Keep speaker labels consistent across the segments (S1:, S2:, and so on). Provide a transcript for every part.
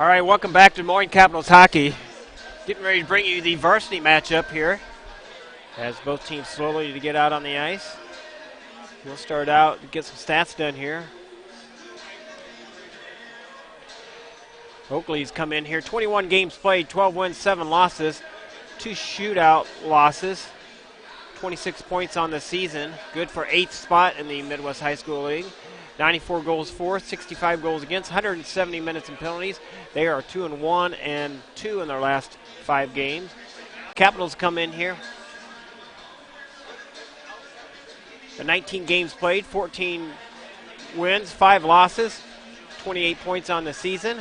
S1: All right, welcome back to Moines Capitals hockey. Getting ready to bring you the varsity matchup here as both teams slowly to get out on the ice. We'll start out to get some stats done here. Oakley's come in here, 21 games played, 12 wins, 7 losses, 2 shootout losses, 26 points on the season. Good for 8th spot in the Midwest High School League. 94 goals for, 65 goals against, 170 minutes and penalties. They are 2-1 and 2 in their last 5 games. Capitals come in here. The 19 games played, 14 wins, 5 losses, 28 points on the season.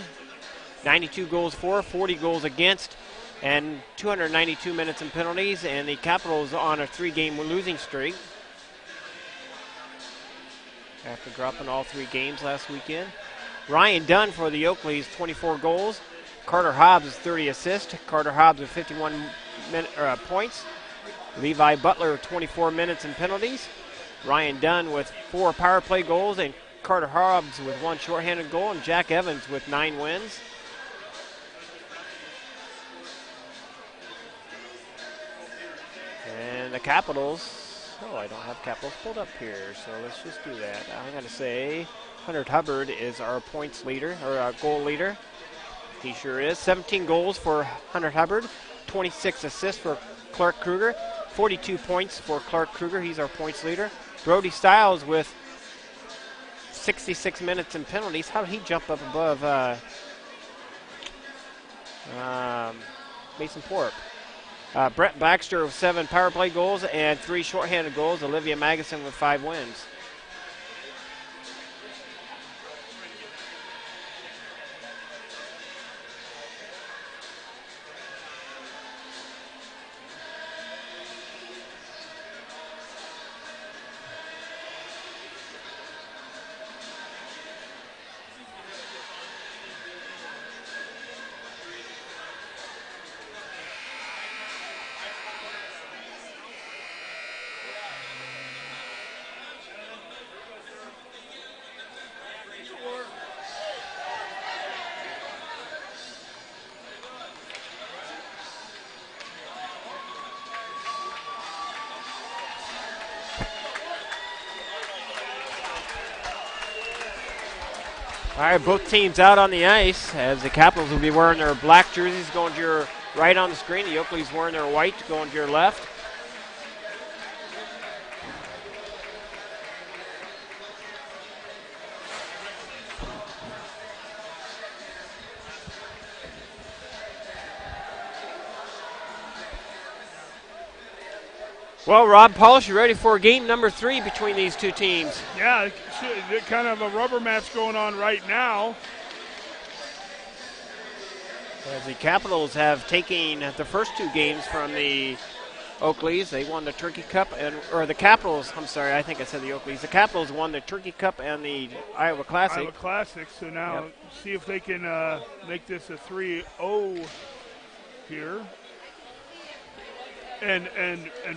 S1: 92 goals for, 40 goals against, and 292 minutes and penalties. And the Capitals on a 3-game losing streak after dropping all 3 games last weekend. Ryan Dunn for the Oakleys, 24 goals. Carter Hobbs is 30 assists. Carter Hobbs with 51 points. Levi Butler, 24 minutes and penalties. Ryan Dunn with 4 power play goals, and Carter Hobbs with 1 shorthanded goal, and Jack Evans with 9 wins. And the Capitals, I don't have Capitals pulled up here, so let's just do that. I'm going to say Hunter Hubbard is our points leader, or our goal leader. He sure is. 17 goals for Hunter Hubbard, 26 assists for Clark Kruger, 42 points for Clark Kruger. He's our points leader. Brody Stiles with 66 minutes and penalties. How did he jump up above Mason Porp? Brett Baxter with 7 power play goals and 3 shorthanded goals. Olivia Magnuson with 5 wins. All right, both teams out on the ice as the Capitals will be wearing their black jerseys going to your right on the screen. The Oakleys wearing their white going to your left. Well, Rob Polish, you ready for game number 3 between these two teams?
S2: Yeah, kind of a rubber match going on right now.
S1: As the Capitals have taken the first 2 games from the Oakleys. They won the Turkey Cup, or the Capitals, I'm sorry, I think I said the Oakleys. The Capitals won the Turkey Cup and the Iowa Classic.
S2: Iowa Classic, so now see if they can make this a 3-0 here. And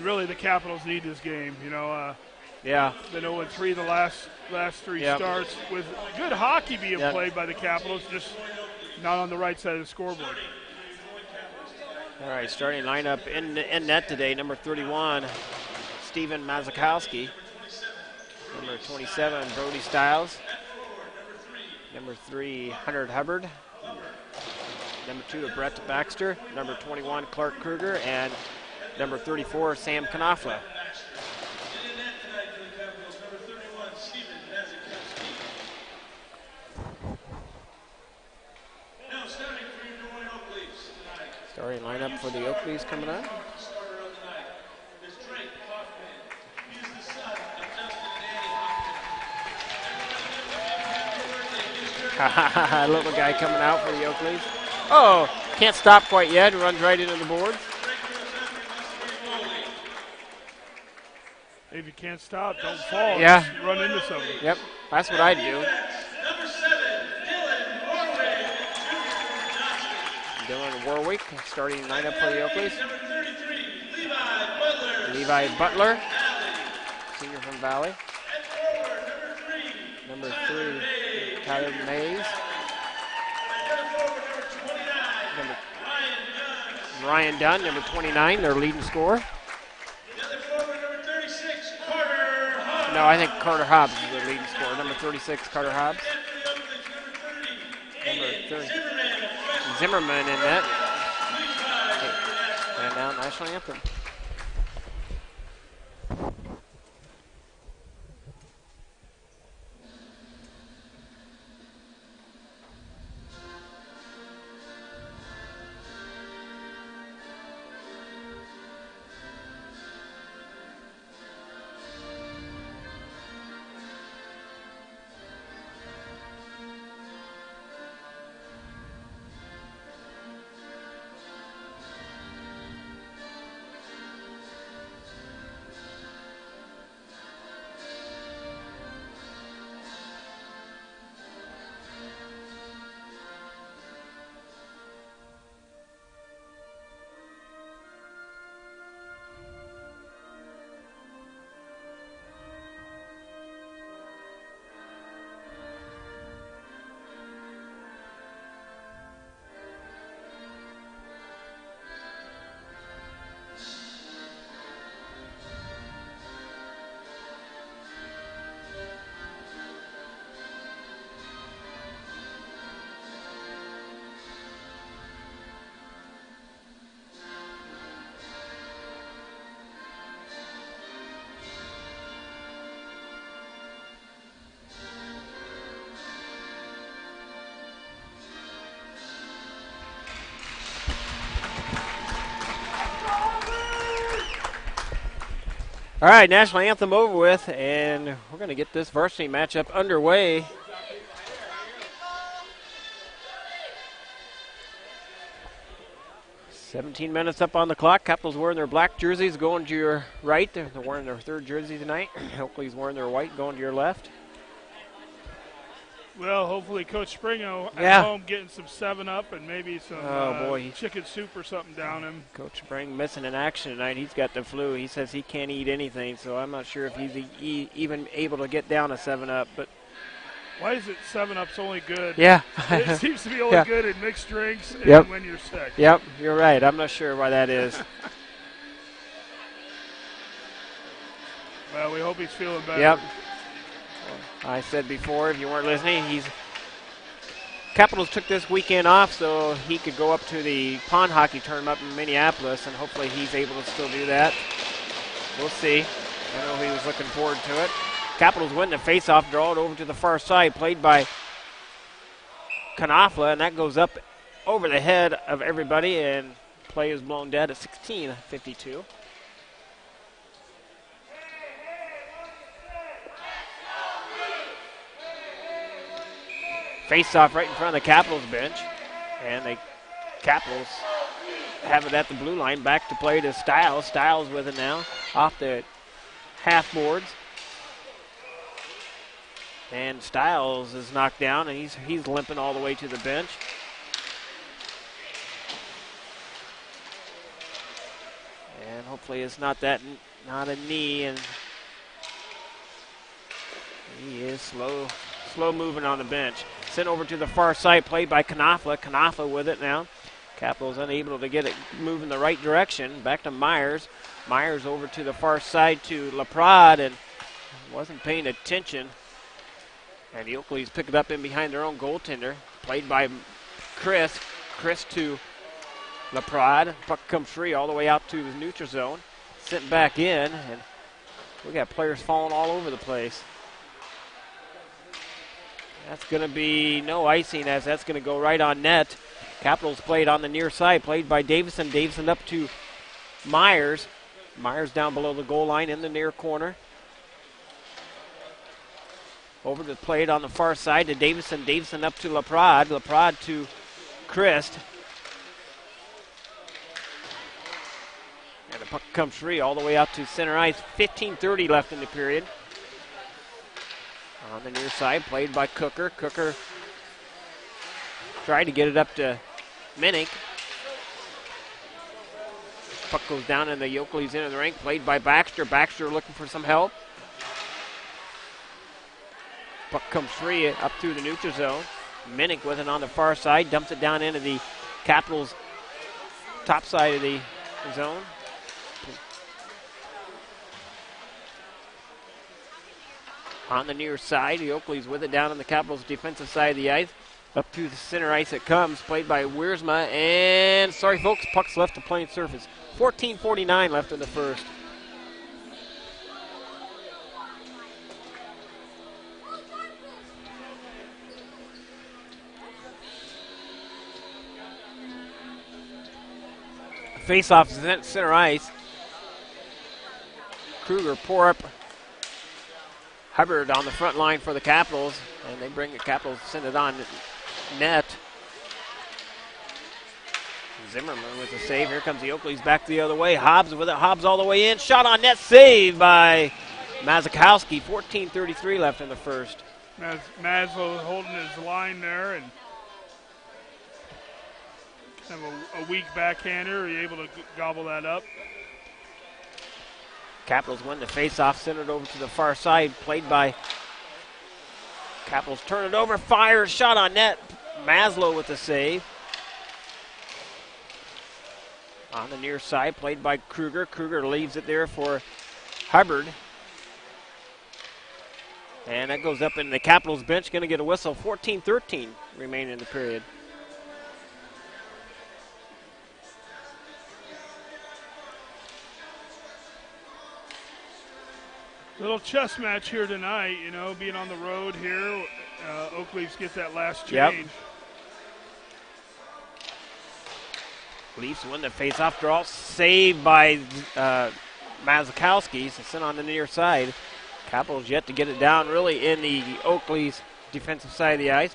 S2: really, the Capitals need this game. You know,
S1: yeah.
S2: Been 0-3 the last 3 starts with good hockey being played by the Capitals, just not on the right side of the scoreboard.
S1: All right, starting lineup in net today. Number 31, Steven Mazakowski. Number 27, Brody Stiles. Number 3, Hunter Hubbard. Number 2, Brett Baxter. Number 21, Clark Kruger, and number 34, Sam Knopfler. Starting lineup for the Oakleys coming up. Little guy coming out for the Oakleys. Oh, can't stop quite yet. Runs right into the board.
S2: If you can't stop, don't fall.
S1: Yeah.
S2: Just run into something.
S1: Yep, that's what I do. Dylan Warwick starting lineup for the Oakleys. Levi Butler, senior from Valley. Number 3, Tyler Mays. Ryan Dunn, number 29, their leading scorer. No, I think Carter Hobbs is their leading scorer. Number 36, Carter Hobbs. Number 30. Zimmerman in that. And now national anthem. All right, national anthem over with, and we're going to get this varsity matchup underway. "17 minutes up on the clock. Capitals wearing their black jerseys, going to your right. They're wearing their third jersey tonight. Oakley's wearing their white, going to your left.
S2: Well, hopefully Coach Springo at home getting some 7-Up and maybe some chicken soup or something down him.
S1: Coach Spring missing in action tonight. He's got the flu. He says he can't eat anything, so I'm not sure if he's even able to get down a 7-Up. But
S2: why is it 7-Up's only good?
S1: Yeah.
S2: It seems to be only good in mixed drinks and when you're sick.
S1: Yep, you're right. I'm not sure why that is.
S2: Well, we hope he's feeling better.
S1: Yep. I said before, if you weren't listening, Capitals took this weekend off so he could go up to the pond hockey tournament in Minneapolis, and hopefully he's able to still do that. We'll see. I know he was looking forward to it. Capitals win the face-off, draw it over to the far side, played by Knopfler, and that goes up over the head of everybody, and play is blown dead at 16:52. Face-off right in front of the Capitals bench, and the Capitals have it at the blue line. Back to play to Stiles. Stiles with it now off the half boards, and Stiles is knocked down, and he's limping all the way to the bench. And hopefully it's not a knee, and he is slow moving on the bench. Sent over to the far side, played by Knopfler. Knopfler with it now. Capitals unable to get it moving the right direction. Back to Myers. Myers over to the far side to Laprade, and wasn't paying attention. And the Oakleys pick it up in behind their own goaltender. Played by Chris. Chris to Laprade. Puck comes free all the way out to the neutral zone. Sent back in, and we got players falling all over the place. That's going to be no icing, as that's going to go right on net. Capitals played on the near side, played by Davison. Davison up to Myers. Myers down below the goal line in the near corner. Over to play it on the far side to Davison. Davison up to Laprade. Laprade to Christ. And the puck comes free all the way out to center ice. 15:30 left in the period. On the near side, played by Cooker. Cooker tried to get it up to Minnick. Puck goes down and the Oakley's into the rink, played by Baxter. Baxter looking for some help. Puck comes free up through the neutral zone. Minnick with it on the far side, dumps it down into the Capitals top side of the zone. On the near side, the Oakleys with it down on the Capitals' defensive side of the ice. Up to the center ice it comes, played by Wiersma, and sorry folks, puck's left the playing surface. 14:49 left in the first. Face-off center ice. Kruger pour up Hubbard on the front line for the Capitals, and they bring the Capitals, send it on net. Zimmerman with the save. Here comes the Oakleys back the other way. Hobbs with it. Hobbs all the way in. Shot on net. Save by Mazakowski. 14:33 left in the first.
S2: Maslow holding his line there and kind of a weak backhander. Are you able to gobble that up?
S1: Capitals win the face-off, send it over to the far side, played by Capitals. Turn it over, fires, shot on net. Maslow with the save. On the near side, played by Kruger. Kruger leaves it there for Hubbard. And that goes up in the Capitals bench, going to get a whistle. 14-13 remaining in the period.
S2: Little chess match here tonight, you know, being on the road here. Oak Leafs get that last change.
S1: Yep. Leafs win the face-off draw. Saved by Mazakowski. So sent on the near side. Capitals yet to get it down really in the Oakley's defensive side of the ice.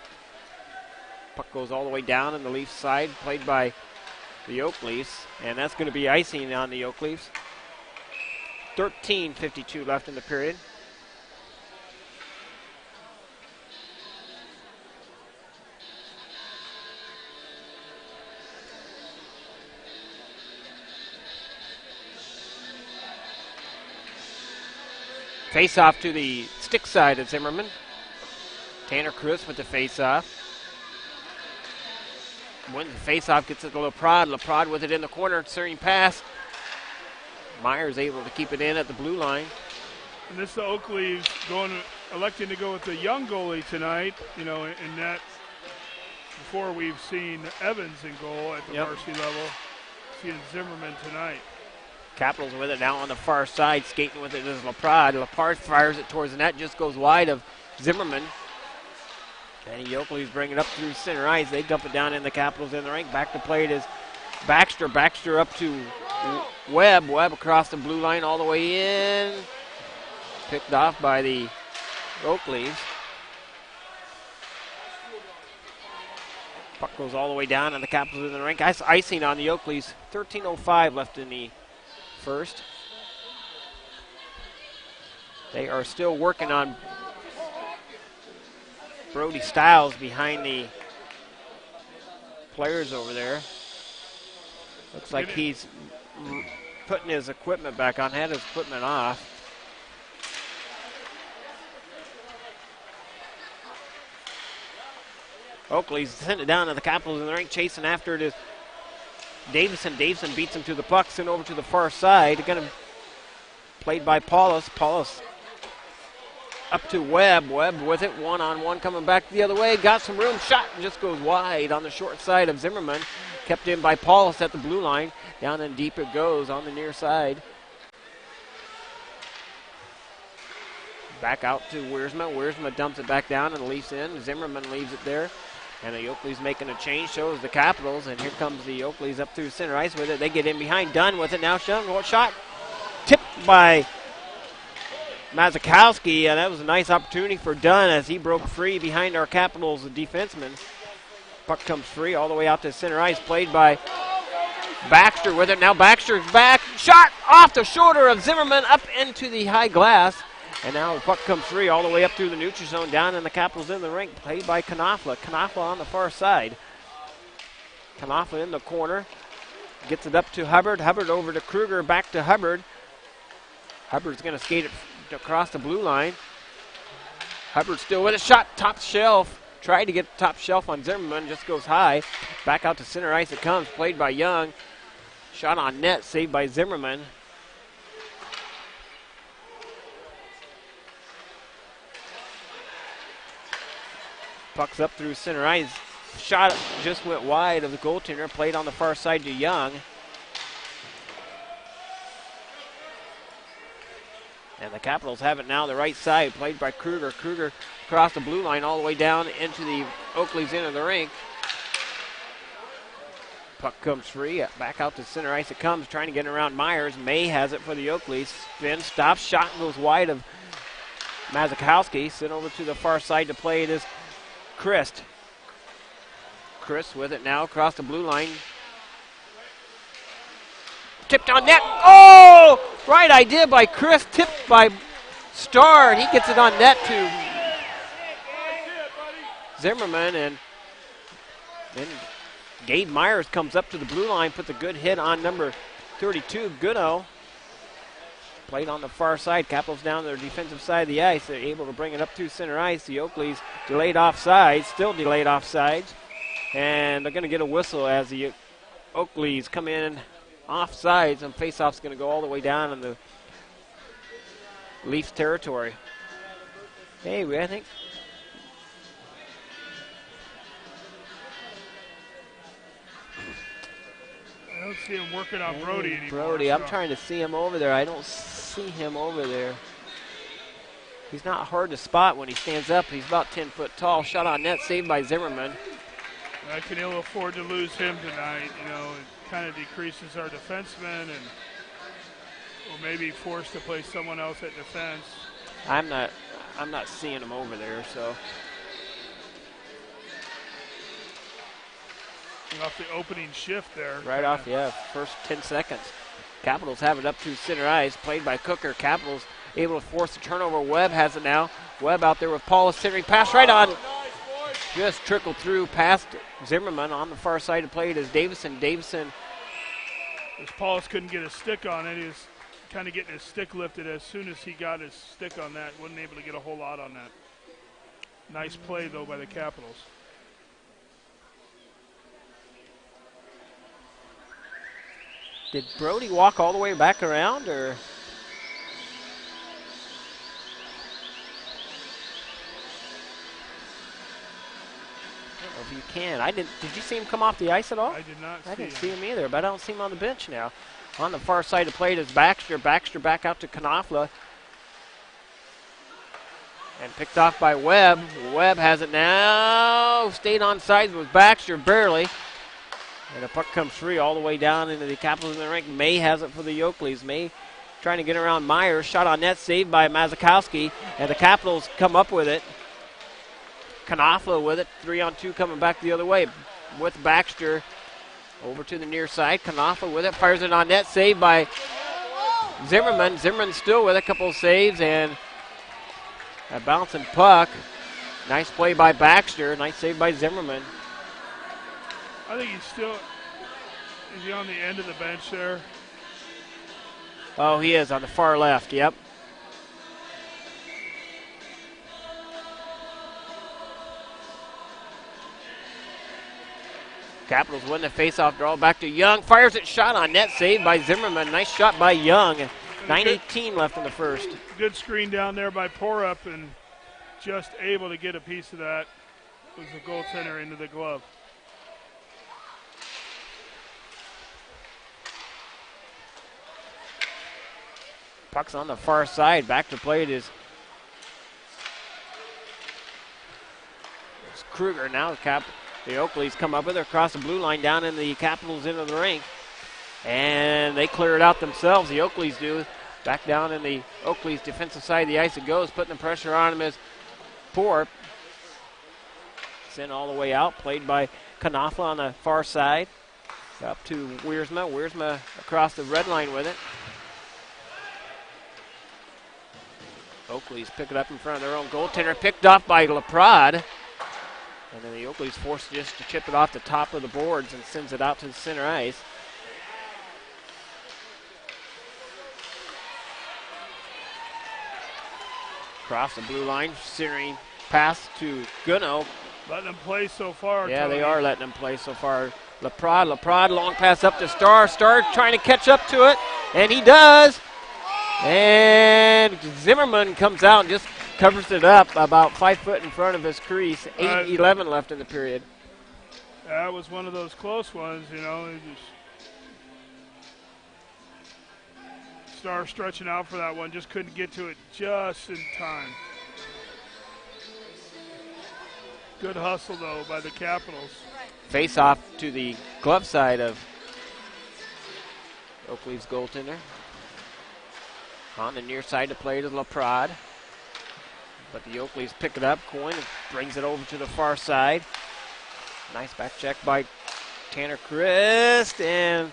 S1: Puck goes all the way down in the Leafs side, played by the Oakleys. And that's going to be icing on the Oakleys. 13:52 left in the period. Face off to the stick side of Zimmerman. Tanner Chris with the face off. Wins the face off, gets it to Leprade. Leprade with it in the corner, serving pass. Myers able to keep it in at the blue line.
S2: And this is the Oak Leafs electing to go with the young goalie tonight. You know, in that before we've seen Evans in goal at the varsity level. Seeing Zimmerman tonight.
S1: Capitals with it now on the far side, skating with it is Leprade. Leprade fires it towards the net, just goes wide of Zimmerman. And the Oakleys bring it up through center ice. They dump it down in the Capitals in the rink. Back to play it is Baxter. Baxter up to Webb. Webb across the blue line all the way in. Picked off by the Oakleys. Puck goes all the way down and the Capitals in the rink. Icing on the Oakleys. 13:05 left in the first. They are still working on Brody Stiles behind the players over there. Looks like he's putting his equipment back on, had his equipment off. Oakley's sent it down to the Capitals in the rink, chasing after it is Davison. Davison beats him to the puck, sent over to the far side. Going to played by Paulus. Paulus up to Webb. Webb with it, one-on-one coming back the other way. Got some room, shot, and just goes wide on the short side of Zimmerman. Kept in by Paulus at the blue line. Down and deep it goes on the near side. Back out to Wiersma. Wiersma dumps it back down and leaves in. Zimmerman leaves it there. And the Oakleys making a change, shows the Capitals. And here comes the Oakleys up through center ice with it. They get in behind. Dunn with it now. Shot tipped by Mazakowski. And that was a nice opportunity for Dunn as he broke free behind our Capitals defenseman. Puck comes free all the way out to center ice. Played by Baxter with it. Now Baxter's back. Shot off the shoulder of Zimmerman up into the high glass. And now the puck comes free all the way up through the neutral zone, down in the Capitals in the rink, played by Knopfler. Knopfler on the far side. Knopfler in the corner. Gets it up to Hubbard. Hubbard over to Kruger, back to Hubbard. Hubbard's going to skate it across the blue line. Hubbard still with a shot, top shelf. Tried to get top shelf on Zimmerman, just goes high. Back out to center ice it comes, played by Young. Shot on net, saved by Zimmerman. Puck's up through center ice. Shot just went wide of the goaltender, played on the far side to Young. And the Capitals have it now the right side, played by Kruger. Kruger across the blue line all the way down into the Oakley's end of the rink. Puck comes free, back out to center ice it comes, trying to get around Myers. May has it for the Oakleys. Spin, stops, shot goes wide of Mazakowski. Sent over to the far side to play it is Christ. Chris with it now across the blue line. Tipped on net. Oh! Right idea by Chris. Tipped by Starr. He gets it on net to Zimmerman. And then Gabe Myers comes up to the blue line, puts a good hit on number 32, Guno. Played on the far side. Capitals down their defensive side of the ice. They're able to bring it up to center ice. The Oakleys delayed offsides, still delayed offsides. And they're going to get a whistle as the Oakleys come in offsides, and faceoff's going to go all the way down in the Leafs territory. Hey, I think
S2: I don't see him working on Brody anymore.
S1: Brody, I'm trying to see him over there. I don't see him over there. He's not hard to spot when he stands up. He's about 10 foot tall. Shot on net, saved by Zimmerman.
S2: I can ill afford to lose him tonight. You know, it kind of decreases our defensemen, and we'll maybe forced to play someone else at defense.
S1: I'm not seeing him over there, so.
S2: Off the opening shift there.
S1: Right off, yeah, first 10 seconds. Capitals have it up to center ice, played by Cooker. Capitals able to force the turnover. Webb has it now. Webb out there with Paulus centering. Pass right on. Just trickled through past Zimmerman on the far side to play it as Davison. Davison.
S2: As Paulus couldn't get his stick on it, he was kind of getting his stick lifted. As soon as he got his stick on that, wasn't able to get a whole lot on that. Nice play, though, by the Capitals.
S1: Did Brody walk all the way back around, or? I don't know if you can. Did you see him come off the ice at all?
S2: I did not see him.
S1: I didn't see him either, but I don't see him on the bench now. On the far side of the plate is Baxter. Baxter back out to Knopfler. And picked off by Webb. Webb has it now. Stayed on sides with Baxter, barely. And the puck comes free all the way down into the Capitals in the rink. May has it for the Oakleys. May trying to get around Myers. Shot on net, saved by Mazakowski. And the Capitals come up with it. Knopfler with it. 3-on-2 coming back the other way with Baxter. Over to the near side. Knopfler with it. Fires it on net, saved by Zimmerman. Zimmerman still with a couple of saves. And a bouncing puck. Nice play by Baxter. Nice save by Zimmerman.
S2: I think is he on the end of the bench there?
S1: Oh, he is on the far left, yep. Capitals win the faceoff draw back to Young. Fires it, shot on net, saved by Zimmerman. Nice shot by Young. 9:18 left in the first.
S2: Good screen down there by Porup, and just able to get a piece of that. Was the goaltender into the glove.
S1: Puck's on the far side. Back to play it is Kruger. Now the Oakleys come up with it across the blue line down in the Capitals into the rink. And they clear it out themselves. The Oakleys do. Back down in the Oakleys defensive side of the ice it goes. Putting the pressure on him is Porup. Sent all the way out. Played by Knopfler on the far side. Up to Wiersma. Wiersma across the red line with it. Oakleys pick it up in front of their own goaltender. Picked off by Laprade. And then the Oakleys forced just to chip it off the top of the boards and sends it out to the center ice. Across the blue line, centering pass to Guno.
S2: Letting them play so far.
S1: Yeah,
S2: Tony.
S1: they are letting them play so far. LaPrade, long pass up to Starr. Starr trying to catch up to it, and he does. And Zimmerman comes out and just covers it up about 5 foot in front of his crease. 8:11 left in the period.
S2: That was one of those close ones, Starr stretching out for that one, just couldn't get to it just in time. Good hustle, though, by the Capitals.
S1: Face off to the glove side of Oakleaf's goaltender. On the near side to play to LaPrade. But the Oakleafs pick it up. Coyne brings it over to the far side. Nice back check by Tanner Christ. And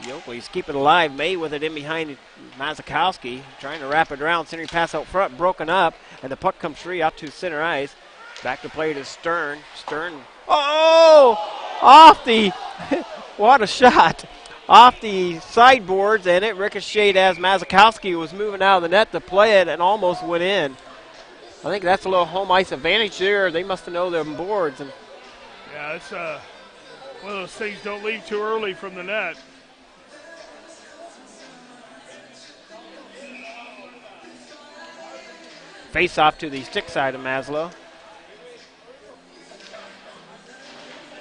S1: the Oakleafs keep it alive. May with it in behind Mazakowski. Trying to wrap it around. Centering pass out front. Broken up. And the puck comes free out to center ice. Back to play to Stern. Stern. Oh! Off the. What a shot. Off the sideboards, and it ricocheted as Mazakowski was moving out of the net to play it and almost went in. I think that's a little home ice advantage there. They must have known their boards. And
S2: yeah, it's one of those things, don't leave too early from the net.
S1: Face off to the stick side of Maslow.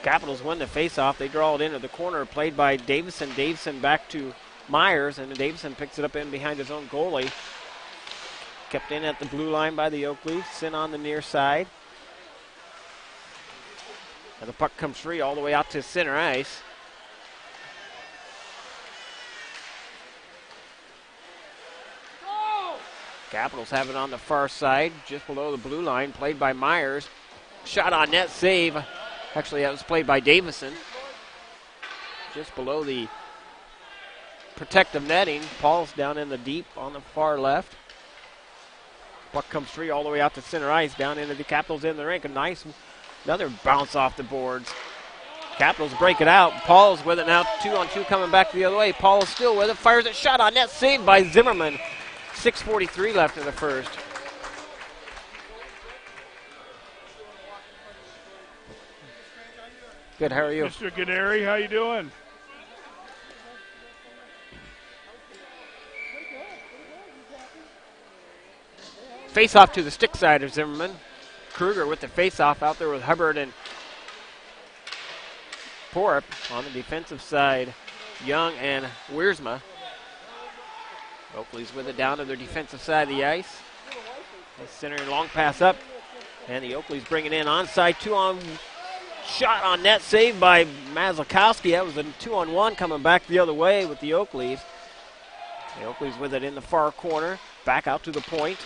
S1: Capitals win the face-off. They draw it into the corner, played by Davison. Davison back to Myers, and Davison picks it up in behind his own goalie. Kept in at the blue line by the Oakleafs, in on the near side. And the puck comes free all the way out to center ice. Capitals have it on the far side, just below the blue line, played by Myers. Shot on net, save. Actually, that was played by Davison. Just below the protective netting. Paul's down in the deep on the far left. Puck comes free all the way out to center ice, down into the Capitals in the rink. A nice, another bounce off the boards. Capitals break it out. Paul's with it now, 2-on-2 coming back the other way. Paul is still with it, fires it, shot on net, saved by Zimmerman. 6:43 left in the first. Good, how are you?
S2: Mr. Gennari, how you doing?
S1: Face-off to the stick side of Zimmerman. Kruger with the face-off out there with Hubbard and Porup on the defensive side. Young and Wiersma. Oakley's with it down to their defensive side of the ice. They center long pass up. And the Oakley's bringing in onside, 2-on shot on net, saved by Mazakowski. That was a 2-on-1 coming back the other way with the Oakleys. The Oakleys with it in the far corner. Back out to the point.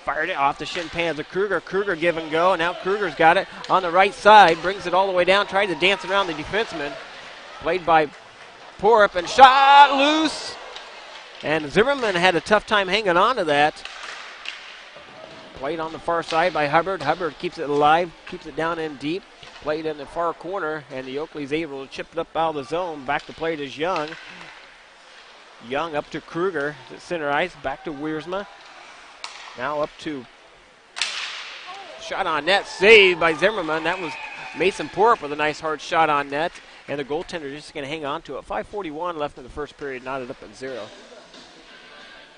S1: Fired it off the shin pads of Kruger. Kruger give and go, and now Kruger's got it on the right side. Brings it all the way down, tried to dance around the defenseman. Played by Porup, and shot loose. And Zimmerman had a tough time hanging on to that. Played on the far side by Hubbard. Hubbard keeps it alive, keeps it down in deep. Played in the far corner, and the Oakley's able to chip it up out of the zone. Back to play is Young. Young up to Kruger at center ice. Back to Wiersma. Now up to shot on net, saved by Zimmerman. That was Mason Porup with a nice hard shot on net. And the goaltender just going to hang on to it. 5:41 left in the first period, knotted up at 0.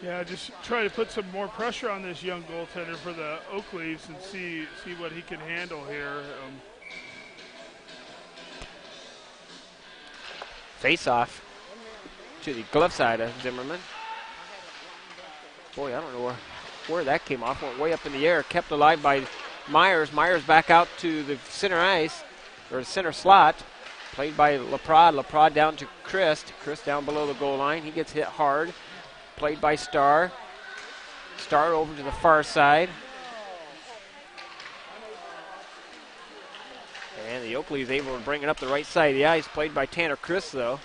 S2: Yeah, just try to put some more pressure on this young goaltender for the Oakleys and see what he can handle here.
S1: Face-off to the glove side of Zimmerman. Boy, I don't know where that came off. Went way up in the air, kept alive by Myers. Myers back out to the center ice, or the center slot. Played by LaPrade. LaPrade down to Christ. Christ down below the goal line. He gets hit hard. Played by Starr. Starr over to the far side. And the Oakley is able to bring it up the right side of the ice. Played by Tanner Chris, though.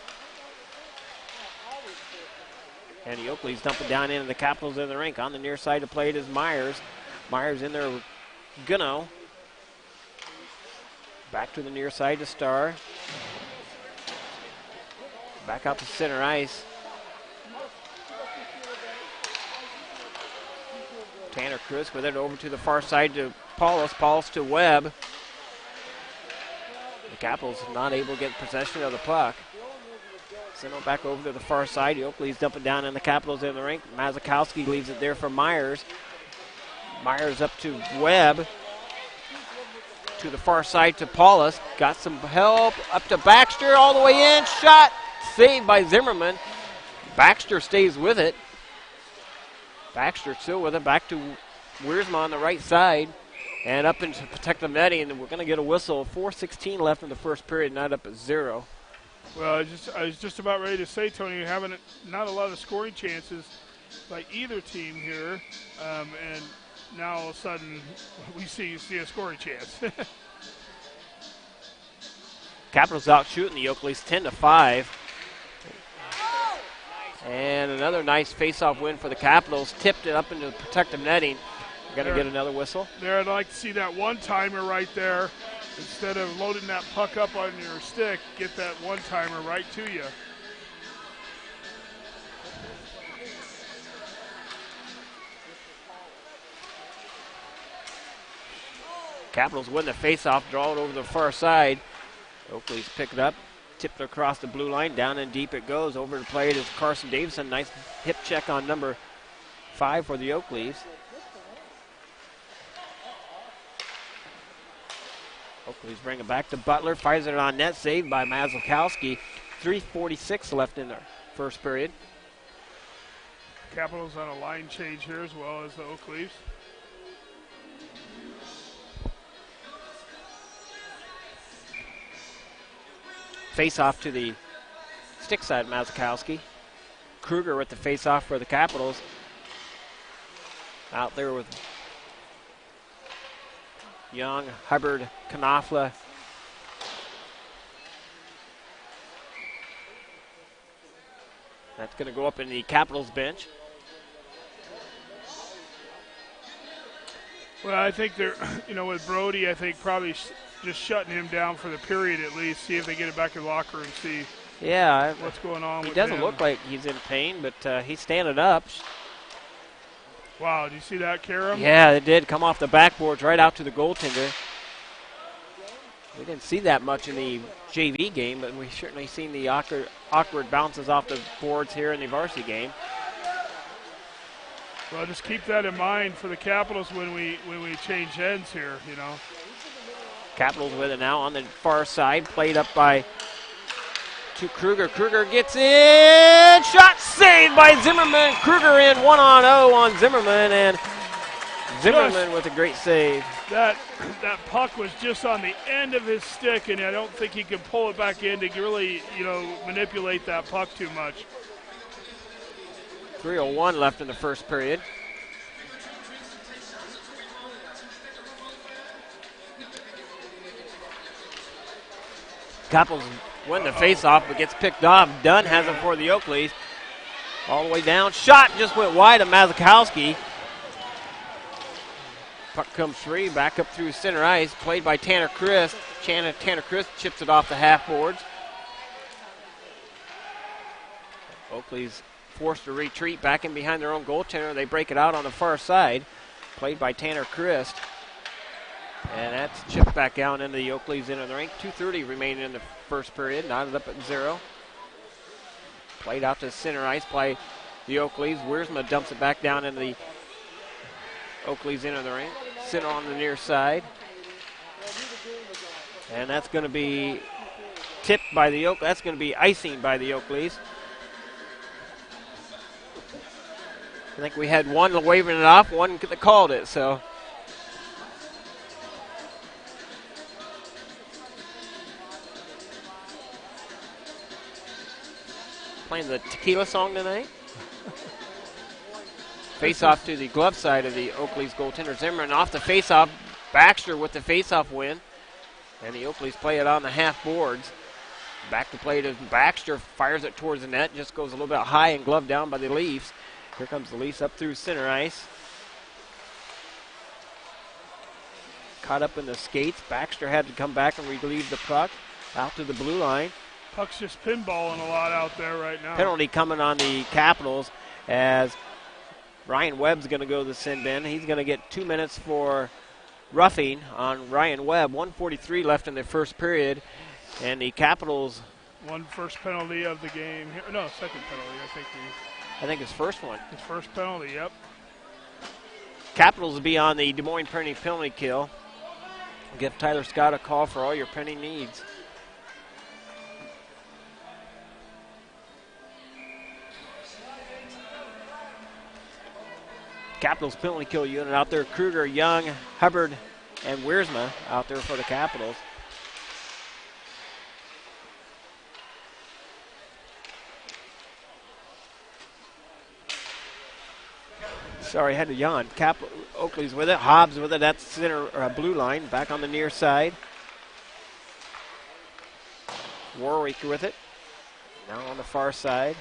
S1: And the Oakley's dumping down into the Capitals in the rink. On the near side to play it is Myers. Myers in there with Gunno. Back to the near side to Starr. Back out to center ice. Tanner Chris with it over to the far side to Paulus. Paulus to Webb. The The Capitals not able to get possession of the puck. Send it back over to the far side. The Oakleys dump it down in the Capitals in the rink. Mazakowski leaves it there for Myers. Myers up to Webb. To the far side to Paulus. Got some help. Up to Baxter all the way in. Shot. Saved by Zimmerman. Baxter stays with it. Baxter still with it. Back to Wiersma on the right side. And up into protective netting. And we're going to get a whistle. 4:16 left in the first period. Not up at 0.
S2: Well, I was just about ready to say, Tony, having not a lot of scoring chances by either team here, and now all of a sudden we see a scoring chance.
S1: Capitals out shooting the Oakleys 10-5. And another nice face-off win for the Capitals. Tipped it up into the protective netting. Going to get another whistle.
S2: There, I'd like to see that one-timer right there. Instead of loading that puck up on your stick, get that one-timer right to you.
S1: Capitals win the face-off, draw it over the far side. Oakleys pick it up, tipped it across the blue line, down and deep it goes. Over to play it is Carson Davison. Nice hip check on number 5 for the Oakleys. Oakleys bring it back to Butler, fires it on net, saved by Mazalkowski. 3:46 left in the first period.
S2: Capitals on a line change here as well as the Oakleys.
S1: Face off to the stick side, Mazalkowski. Kruger with the face off for the Capitals. Out there with Young, Hubbard, Knopfler. That's going to go up in the Capitals bench.
S2: Well, I think they're, with Brody, I think probably just shutting him down for the period at least, see if they get it back in the locker and see what's going on with him.
S1: He doesn't look like he's in pain, but he's standing up.
S2: Wow, did you see that, Karam?
S1: Yeah, it did come off the backboards right out to the goaltender. We didn't see that much in the JV game, but we've certainly seen the awkward bounces off the boards here in the varsity game.
S2: Well, just keep that in mind for the Capitals when we change ends here,
S1: Capitals with it now on the far side, played up to Kruger. Kruger gets in. Shot saved by Zimmerman. Kruger in 1-on-0 on Zimmerman, and Zimmerman with a great save.
S2: That puck was just on the end of his stick, and I don't think he can pull it back in to really, manipulate that puck too much.
S1: 3:01 left in the first period. Capitals win the face-off, but gets picked off. Dunn has it for the Oakleys. All the way down. Shot just went wide of Mazakowski. Puck comes free, back up through center ice. Played by Tanner Christ. Tanner Christ chips it off the half boards. Oakleys forced to retreat back in behind their own goaltender. They break it out on the far side. Played by Tanner Christ. And that's chipped back out into the Oakleys into the rink. 2:30 remaining in the first period. Knotted up at 0. Played out to center ice by the Oakleys. Wiersma dumps it back down into the Oakleys into the rink. Center on the near side. And that's going to be tipped by the Oakleys. That's going to be icing by the Oakleys. I think we had one waving it off, one that called it, so. Playing the tequila song tonight. Face off to the glove side of the Oakleys goaltender Zimmerman. Off the face off, Baxter with the face off win. And the Oakleys play it on the half boards. Back to play to Baxter, fires it towards the net, just goes a little bit high and gloved down by the Leafs. Here comes the Leafs up through center ice. Caught up in the skates. Baxter had to come back and relieve the puck out to the blue line.
S2: Puck's just pinballing a lot out there right now.
S1: Penalty coming on the Capitals as Ryan Webb's going to go to the sin bin. He's going to get 2 minutes for roughing on Ryan Webb. 1:43 left in the first period And the Capitals,
S2: one first penalty of the game. No, second penalty.
S1: I think his first one.
S2: His first penalty, yep.
S1: Capitals will be on the Des Moines printing penalty kill. Give Tyler Scott a call for all your printing needs. Capitals penalty kill unit out there. Kruger, Young, Hubbard, and Wiersma out there for the Capitals. Sorry, I had to yawn. Oakley's with it. Hobbs with it. That's center blue line. Back on the near side. Warwick with it. Now on the far side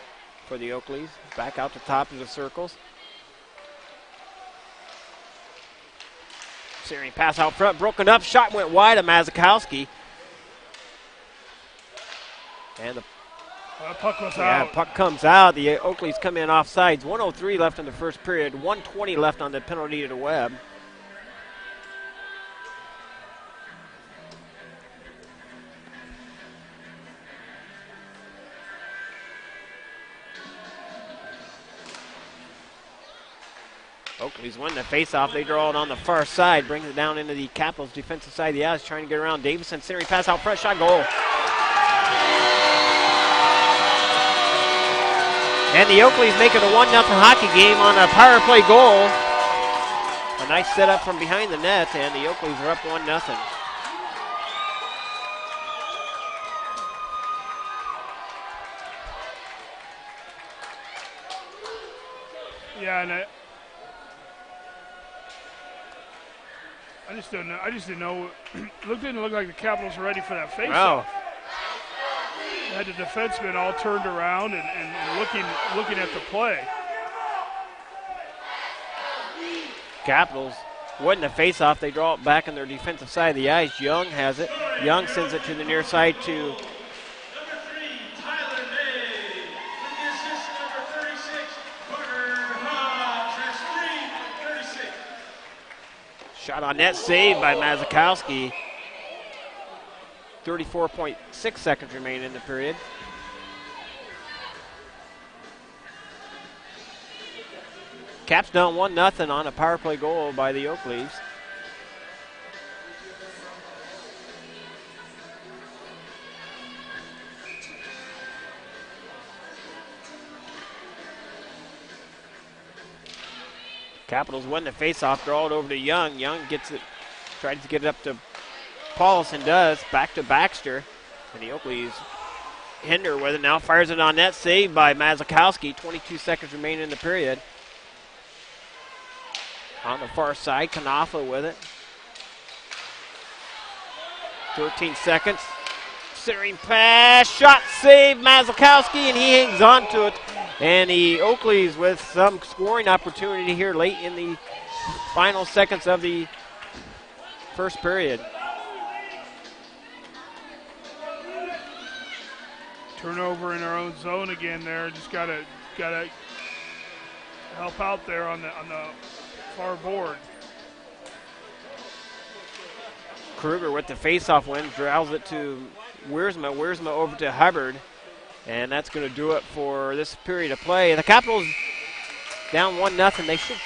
S1: for the Oakleys. Back out the top of the circles. Searing pass out front. Broken up. Shot went wide of Mazakowski. And the
S2: puck was out.
S1: Puck comes out. The Oakleys come in offsides. 1:03 left in the first period. 1:20 left on the penalty to the Webb. Oakleys win the faceoff. They draw it on the far side. Brings it down into the Capitals defensive side of the ice. Trying to get around Davison. Centering pass out front. Shot goal. And the Oakleys make it a 1-0 hockey game on a power play goal. A nice setup from behind the net, and the Oakleys are up 1-0.
S2: Yeah, and I just don't know. I just didn't know. Didn't look like the Capitals were ready for that face-off.
S1: Wow.
S2: Had the defenseman all turned around and looking at the play.
S1: Capitals winning the face-off. They draw it back on their defensive side of the ice. Young has it. Young sends it to the near side to shot on net, saved by Mazakowski. 34.6 seconds remain in the period. Caps down 1-0 on a power play goal by the Oakleys. Capitals win the faceoff, draw it over to Young. Young gets it, tries to get it up to Paulson, does. Back to Baxter. And the Oakleys hinder with it now. Fires it on net, saved by Mazakowski. 22 seconds remaining in the period. On the far side, Kanafa with it. 13 seconds. Centering pass, shot, save, Mazakowski, and he hangs on to it. And the Oakleys with some scoring opportunity here late in the final seconds of the first period.
S2: Turnover in our own zone again there. Just gotta help out there on the far board.
S1: Kruger with the faceoff win, draws it to Wiersma. Wiersma over to Hubbard. And that's going to do it for this period of play. The Capitals down 1-0. They should,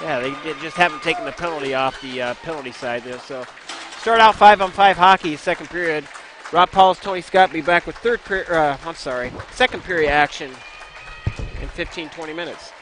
S1: they just haven't taken the penalty off the penalty side there. So start out 5-on-5 hockey, second period. Rob Pauls, Tony Scott be back with second period action in 15-20 minutes.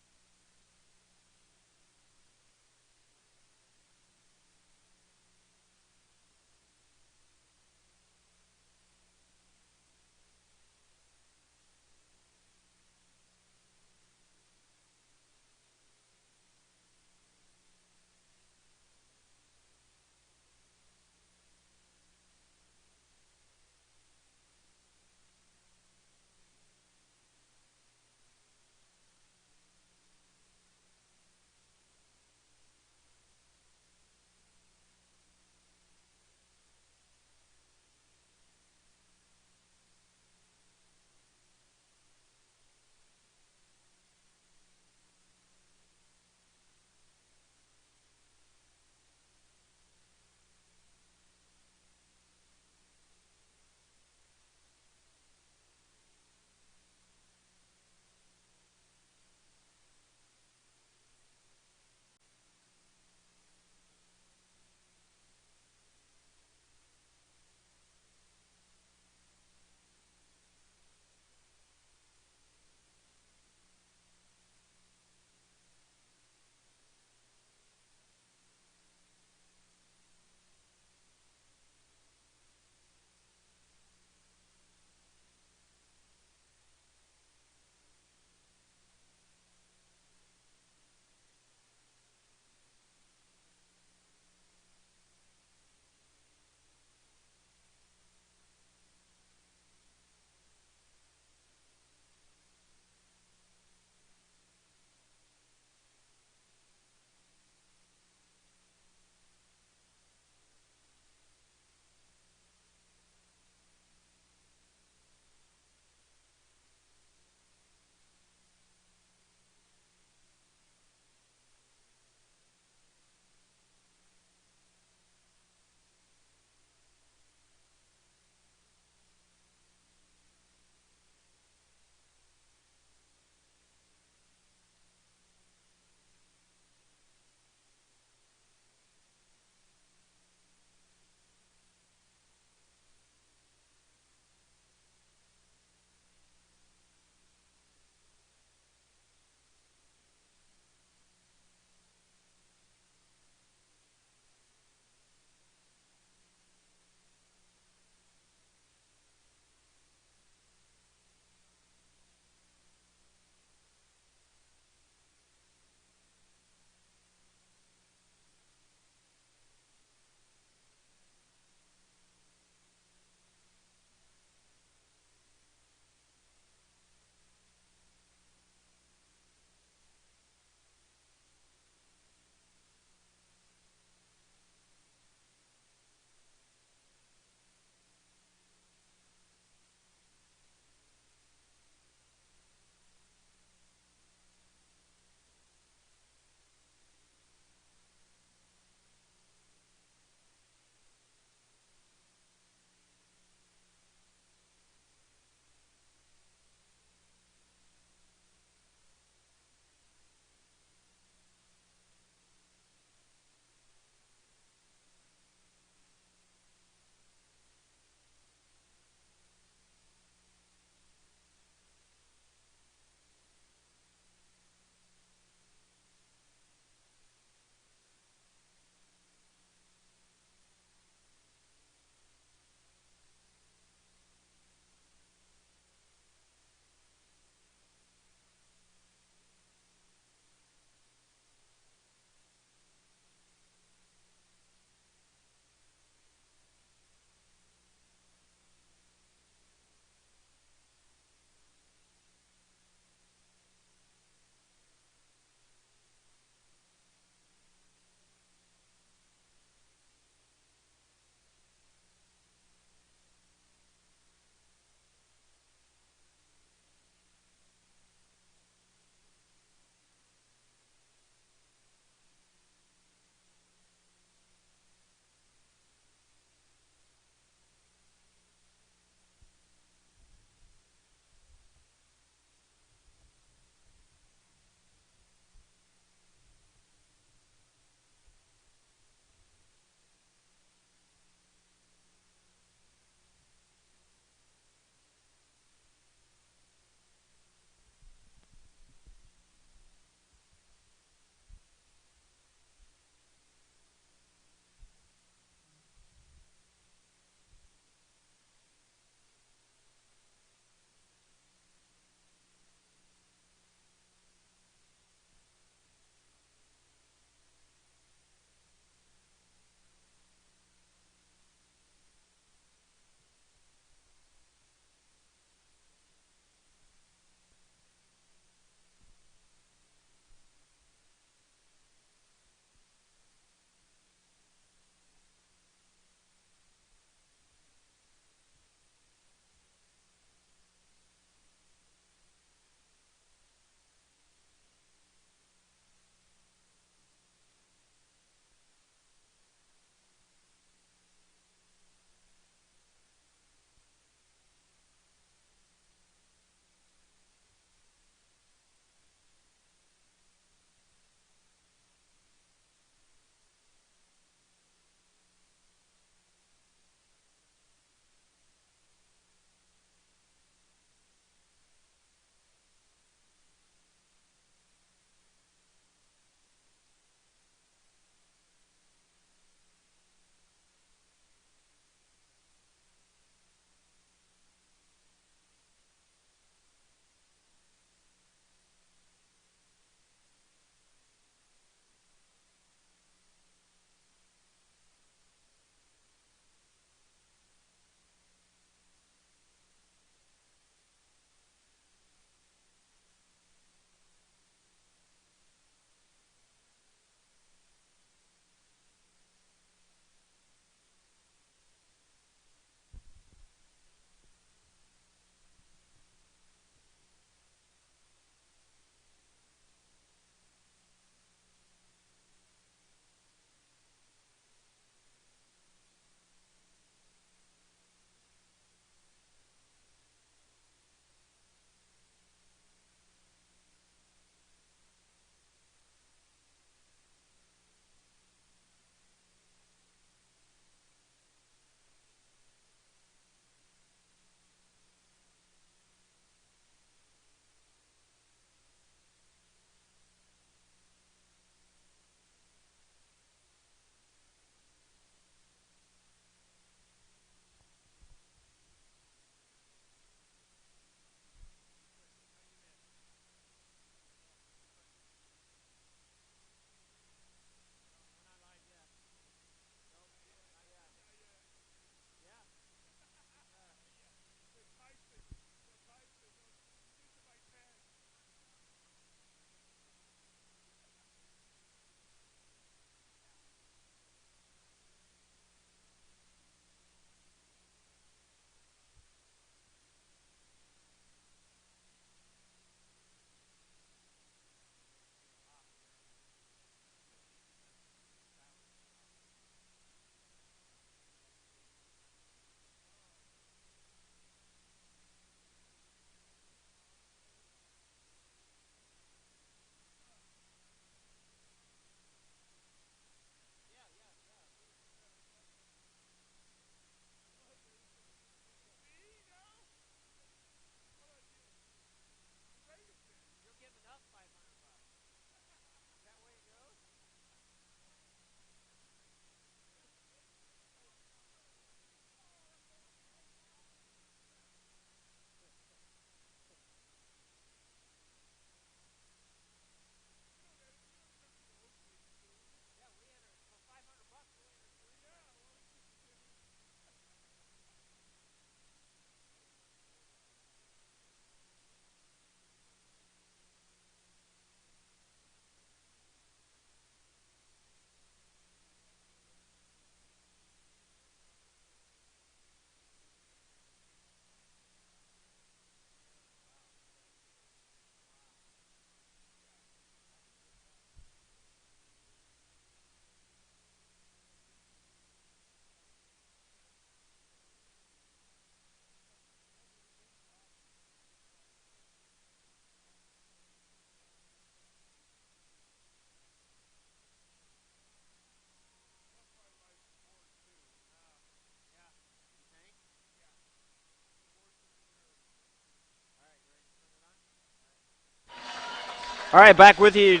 S1: All right, back with you,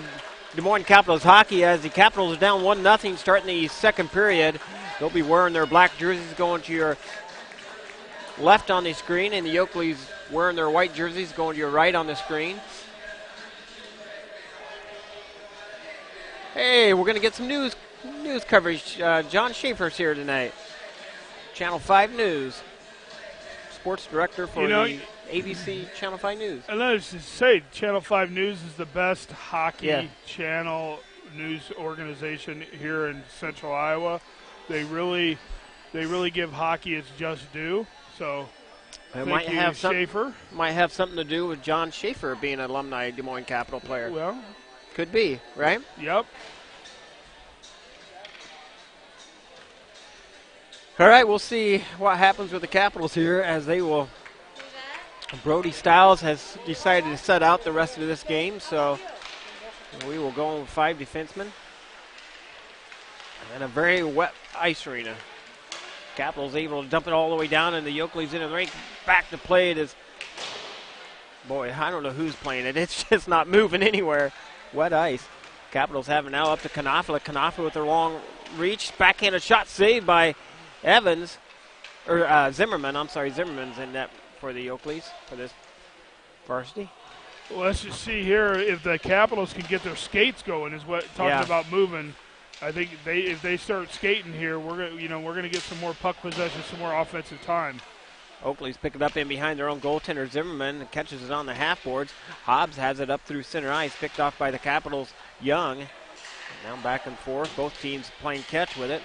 S1: Des Moines Capitals hockey, as the Capitals are down 1-0 starting the second period. They'll be wearing their black jerseys going to your left on the screen, and the Oakleys wearing their white jerseys going to your right on the screen. Hey, we're going to get some news coverage. John Schaefer's here tonight. Channel 5 News. Sports director for the ABC Channel 5 News.
S2: And let's just say, Channel 5 News is the best hockey channel news organization here in Central Iowa. They really give hockey its just due. So, thank you, Schaefer.
S1: Might have something to do with John Schaefer being an alumni Des Moines Capital player.
S2: Well,
S1: could be, right?
S2: Yep.
S1: All right, we'll see what happens with the Capitals here as they will. Brody Stiles has decided to set out the rest of this game, so we will go with 5 defensemen. And a very wet ice arena. Capitals able to dump it all the way down, and the Oakleys in the rink. Back to play it is. Boy, I don't know who's playing it. It's just not moving anywhere. Wet ice. Capitals have it now up to Knopfler. Knopfler with their long reach. Backhanded shot saved by Evans. Or Zimmerman. I'm sorry, Zimmerman's in net for the Oakleys for this varsity.
S2: Well, let's just see here if the Capitals can get their skates going. Is what talking about moving. I think if they start skating here, we're gonna get some more puck possession, some more offensive time.
S1: Oakley's pick it up in behind their own goaltender Zimmerman, catches it on the half boards. Hobbs has it up through center ice, picked off by the Capitals Young. And now back and forth, both teams playing catch with it.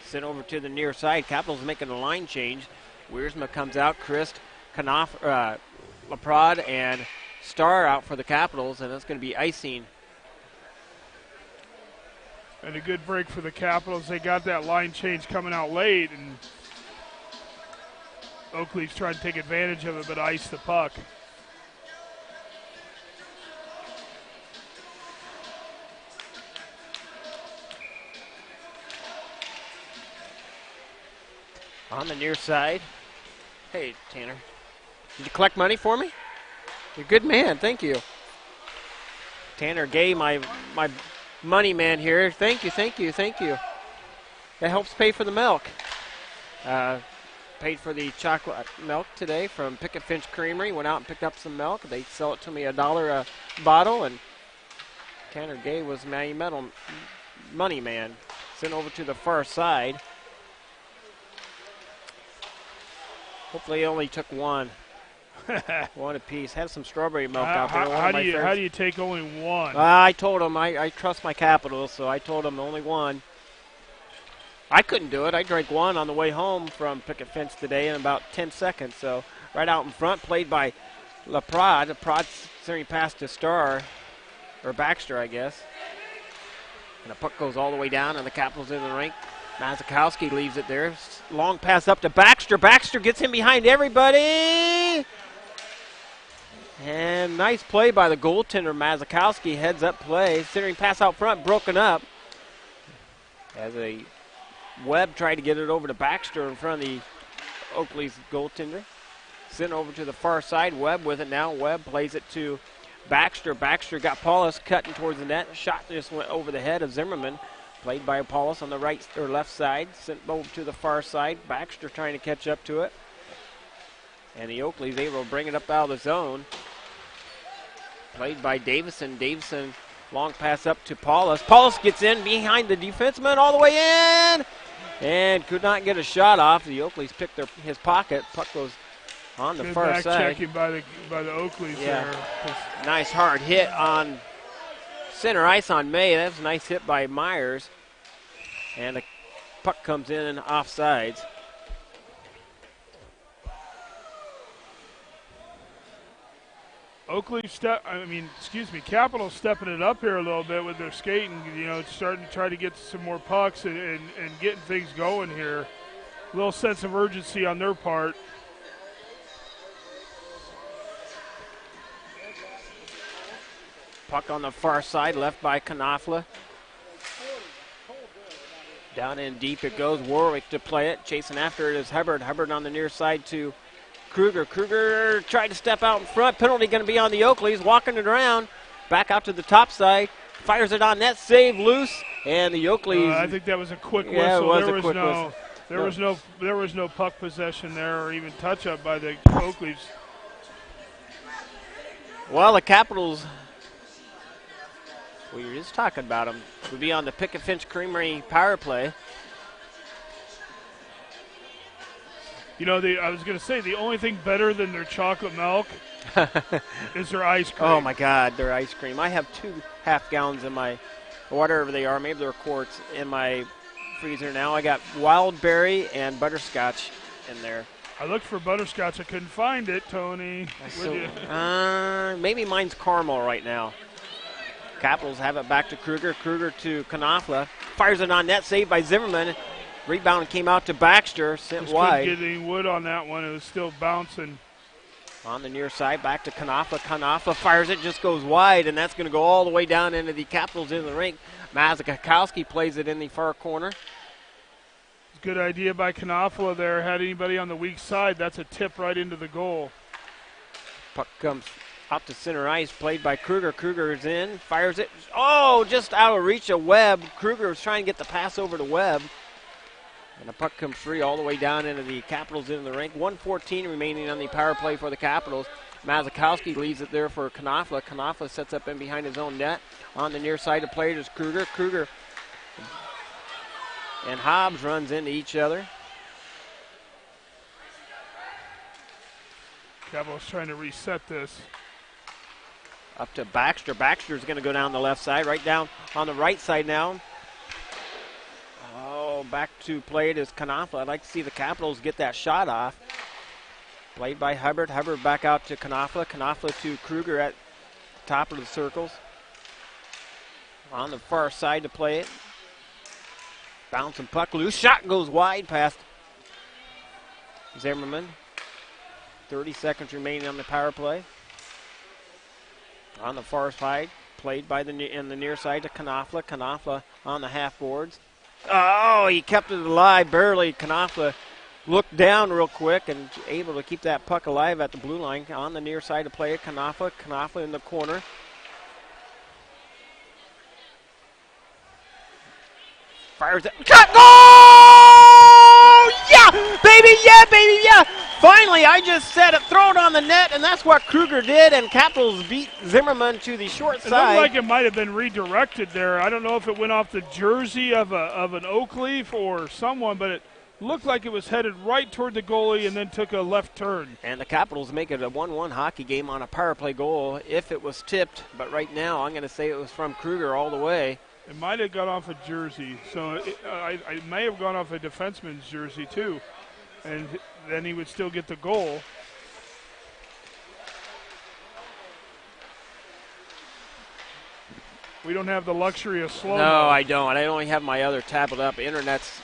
S1: Sent over to the near side. Capitals making a line change. Wiersma comes out, Christ, Laprade, and Starr out for the Capitals, and that's going to be icing.
S2: And a good break for the Capitals. They got that line change coming out late, and Oakley's trying to take advantage of it, but ice the puck.
S1: On the near side. Hey, Tanner. Did you collect money for me? You're a good man. Thank you. Tanner Gay, my money man here. Thank you. That helps pay for the milk. Paid for the chocolate milk today from Picket Finch Creamery. Went out and picked up some milk. They sell it to me $1 a bottle, and Tanner Gay was my money man. Sent over to the far side. Hopefully he only took one. One apiece. Have some strawberry milk out there.
S2: How do you take only one?
S1: I told him I trust my Capitals, so I told him only one. I couldn't do it. I drank one on the way home from Picket Fence today in about 10 seconds. So right out in front, played by Laprade. Laprade sending pass to Starr, or Baxter, I guess. And the puck goes all the way down, and the Capitals in the rink. Mazakowski leaves it there. Long pass up to Baxter. Baxter gets in behind everybody. And nice play by the goaltender. Mazakowski heads up play. Centering pass out front, broken up. As a Webb tried to get it over to Baxter in front of the Oakley's goaltender. Sent over to the far side. Webb with it now. Webb plays it to Baxter. Baxter got Paulus cutting towards the net. Shot just went over the head of Zimmerman. Played by Paulus on the right or left side. Sent over to the far side. Baxter trying to catch up to it. And the Oakley's able to bring it up out of the zone. Played by Davison. Davison, long pass up to Paulus. Paulus gets in behind the defenseman all the way in. And could not get a shot off. The Oakleys picked his pocket. Puck goes on the far side.
S2: Checking by the Oakleys there.
S1: Nice hard hit on center ice on May. That was a nice hit by Myers. And the puck comes in offsides.
S2: Capitals stepping it up here a little bit with their skating, starting to try to get some more pucks and getting things going here. A little sense of urgency on their part.
S1: Puck on the far side, left by Knopfler. Down in deep it goes. Warwick to play it. Chasing after it is Hubbard. Hubbard on the near side to Kruger. Kruger tried to step out in front. Penalty going to be on the Oakleys. Walking it around. Back out to the top side. Fires it on net. Save loose. And the Oakleys.
S2: I think that was a quick whistle.
S1: Yeah, it was a quick whistle.
S2: There was no puck possession there or even touch up by the Oakleys.
S1: Well, the Capitals, we were just talking about them, would be on the Picket Finch Creamery power play.
S2: You know, I was going to say the only thing better than their chocolate milk is their ice cream.
S1: Oh, my God, their ice cream. I have 2 half gallons in my, whatever they are, maybe they're quarts, in my freezer now. I got wild berry and butterscotch in there.
S2: I looked for butterscotch. I couldn't find it, Tony.
S1: Maybe mine's caramel right now. Capitals have it back to Kruger. Kruger to Knopfler. Fires it on net. Saved by Zimmerman. Rebound came out to Baxter. Sent wide.
S2: Couldn't get any wood on that one. It was still bouncing.
S1: On the near side, back to Knopfler. Knopfler fires it. Just goes wide, and that's going to go all the way down into the Capitals in the rink. Mazakowski plays it in the far corner.
S2: Good idea by Knopfler there. Had anybody on the weak side, that's a tip right into the goal.
S1: Puck comes out to center ice, played by Kruger. Kruger is in, fires it. Oh, just out of reach of Webb. Kruger was trying to get the pass over to Webb. And the puck comes free all the way down into the Capitals in the rink. 1:14 remaining on the power play for the Capitals. Mazakowski leaves it there for Knopfler. Knopfler sets up in behind his own net. On the near side of play is Kruger. Kruger and Hobbs runs into each other.
S2: Capitals trying to reset this.
S1: Up to Baxter. Baxter's going to go down the left side, right down on the right side now. Oh, back to play it is Knopfler. I'd like to see the Capitals get that shot off. Played by Hubbard. Hubbard back out to Knopfler. Knopfler to Kruger at the top of the circles. On the far side to play it. Bouncing puck loose. Shot goes wide past Zimmerman. 30 seconds remaining on the power play. On the far side, played by in the near side to Knopfler. Knopfler on the half boards. Oh, he kept it alive barely. Knopfler looked down real quick and able to keep that puck alive at the blue line. On the near side to play it, Knopfler. Knopfler in the corner. Fires it. Shot! Goal! Yeah! Baby, yeah, baby, yeah! Finally, I just said it. Throw it on the net, and that's what Kruger did, and Capitals beat Zimmerman to the short side.
S2: It looked like it might have been redirected there. I don't know if it went off the jersey of an Oakleaf or someone, but it looked like it was headed right toward the goalie and then took a left turn.
S1: And the Capitals make it a 1-1 hockey game on a power play goal if it was tipped, but right now I'm going to say it was from Kruger all the way.
S2: It might have got off a jersey, so I may have gone off a defenseman's jersey too, and then he would still get the goal. We don't have the luxury of slow.
S1: No, I don't. I only have my other tablet up. Internet's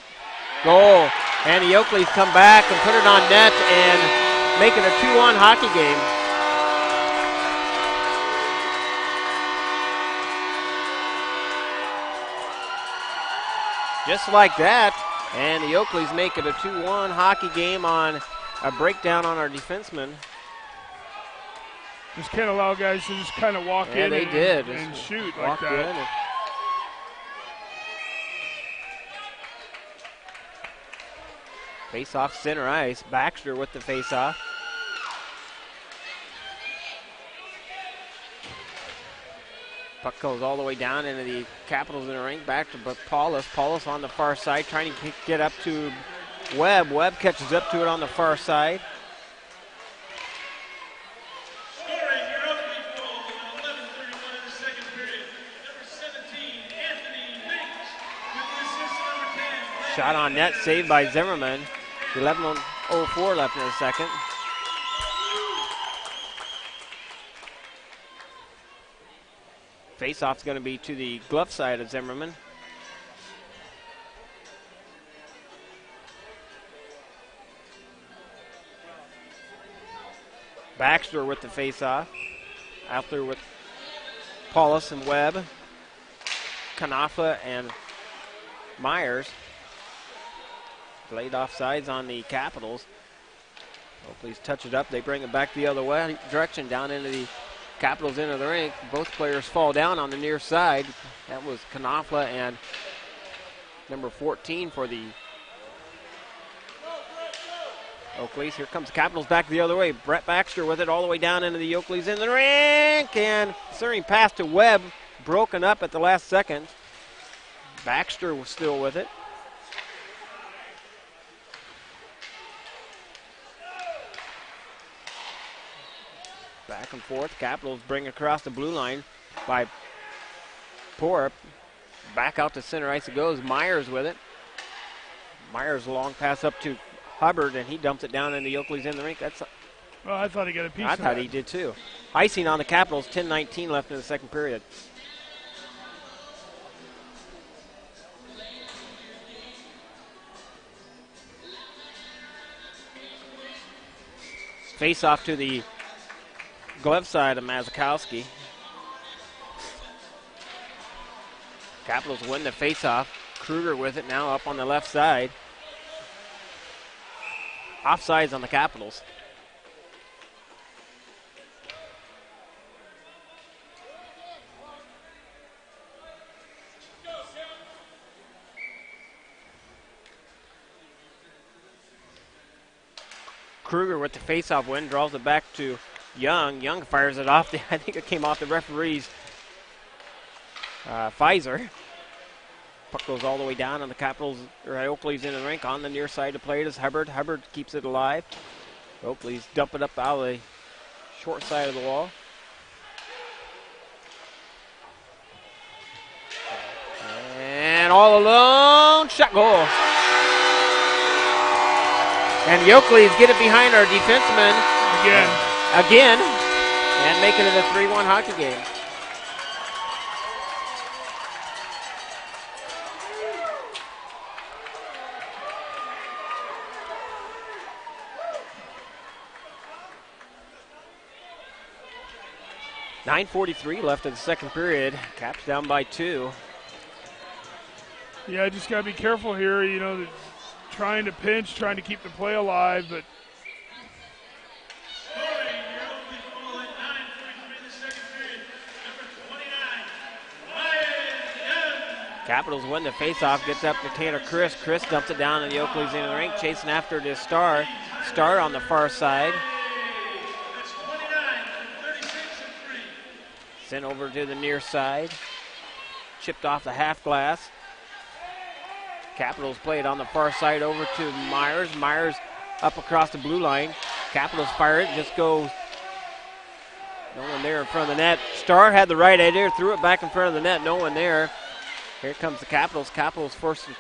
S1: goal, and the Oakleys come back and put it on net and make it a 2-1 hockey game. Just like that, and the Oakleys make it a 2-1 hockey game on a breakdown on our defenseman.
S2: Just can't allow guys to just kind of walk in and shoot like that.
S1: Face off center ice. Baxter with the face off. Puck goes all the way down into the Capitals in the rink. Back to Paulus. Paulus on the far side trying to get up to Webb. Webb catches up to it on the far side. Shot on net, saved by Zimmerman. 11:04 left in the second. Face-off's going to be to the glove side of Zimmerman. Baxter with the face-off. Out there with Paulus and Webb. Knopfler and Myers. Laid off sides on the Capitals. Please touch it up. They bring it back the other way direction down into the Capitals into the rink. Both players fall down on the near side. That was Knopfler and number 14 for the Oakleys. Here comes the Capitals back the other way. Brett Baxter with it all the way down into the Oakleys in the rink. And centering pass to Webb. Broken up at the last second. Baxter was still with it. Back and forth. Capitals bring across the blue line by Porup. Back out to center ice it goes. Myers with it. Myers a long pass up to Hubbard, and he dumps it down into Oakley's in the rink.
S2: Well, I thought he got a piece
S1: I
S2: of
S1: thought
S2: that.
S1: he did too. Icing on the Capitals, 10:19 left in the second period. Face off to the glove side of Mazakowski. Capitals win the face-off. Kruger with it now up on the left side. Offsides on the Capitals. Kruger with the face-off win, draws it back to Young. Young fires it off. I think it came off the referee's Pfizer. Puck goes all the way down on the Capitals, or Oakley's in the rink. On the near side to play it is Hubbard. Hubbard keeps it alive. Oakley's dump it up out of the short side of the wall. And all alone, shot goal. And the Oakleys get it behind our defenseman again, and making it a 3-1 hockey game. .9:43 left in the second period. Caps down by 2.
S2: Yeah, just got to be careful here. You know, trying to pinch, trying to keep the play alive, but
S1: Capitals win the faceoff, gets up to Tanner Chris. Chris dumps it down and the Oakley's in the rink, chasing after it is Starr. Starr on the far side. Sent over to the near side. Chipped off the half glass. Capitals play it on the far side over to Myers. Myers up across the blue line. Capitals fire it, just goes. No one there in front of the net. Starr had the right idea, threw it back in front of the net. No one there. Here comes the Capitals. Capitals forced to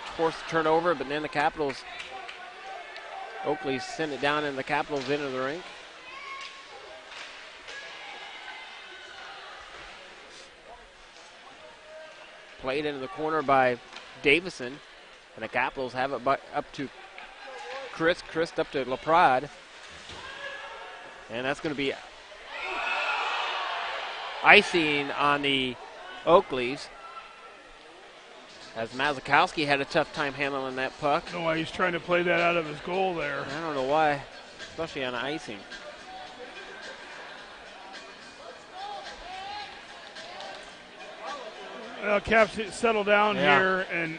S1: turn over, but then the Capitals, Oakley sent it down and the Capitals into the rink. Played into the corner by Davison, and the Capitals have it up to Chris. Chris up to LaPrade. And that's going to be icing on the Oakleys, as Mazakowski had a tough time handling that puck.
S2: I don't know why he's trying to play that out of his goal there.
S1: I don't know why, especially on icing.
S2: Caps settle down here and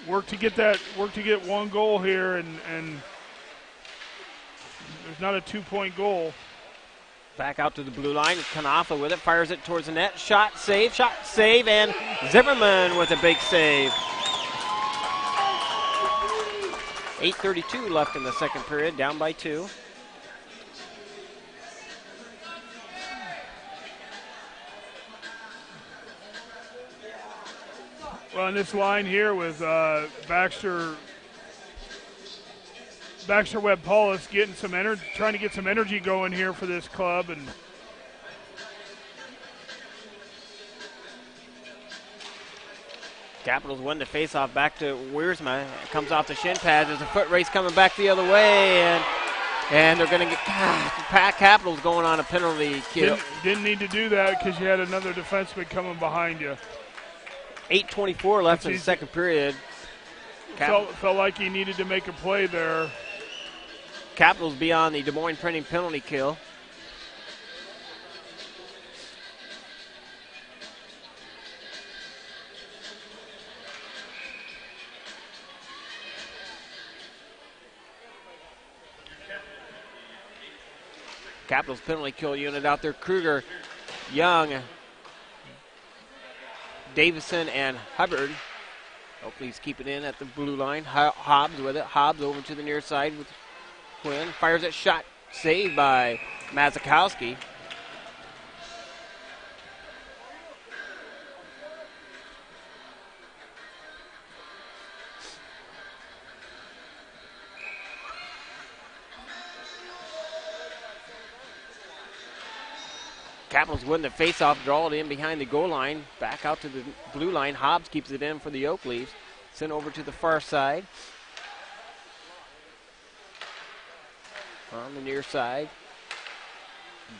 S2: work to get one goal here, and there's not a 2-point goal.
S1: Back out to the blue line. Kanafa with it, fires it towards the net. Shot, save, and Zimmerman with a big save. 8:32 left in the second period, down by 2.
S2: Well, on this line here with Baxter, Webb, Paulus getting some energy, trying to get some energy going here for this club, and
S1: Capitals win the faceoff back to Wiersma. It comes off the shin pads. There's a foot race coming back the other way, and they're going to get Capitals going on a penalty kill.
S2: Didn't need to do that because you had another defenseman coming behind you.
S1: 8:24 left in the second period.
S2: Felt like he needed to make a play there.
S1: Capitals beyond the Des Moines Printing penalty kill. Capitals penalty kill unit out there. Kruger, Young, Davison, and Hubbard. Hopefully he's keeping in at the blue line. Hobbs with it. Hobbs over to the near side with Quinn. Fires that shot. Saved by Mazakowski. Capitals win the face-off, draw it in behind the goal line. Back out to the blue line. Hobbs keeps it in for the Oak Leaves. Sent over to the far side. On the near side.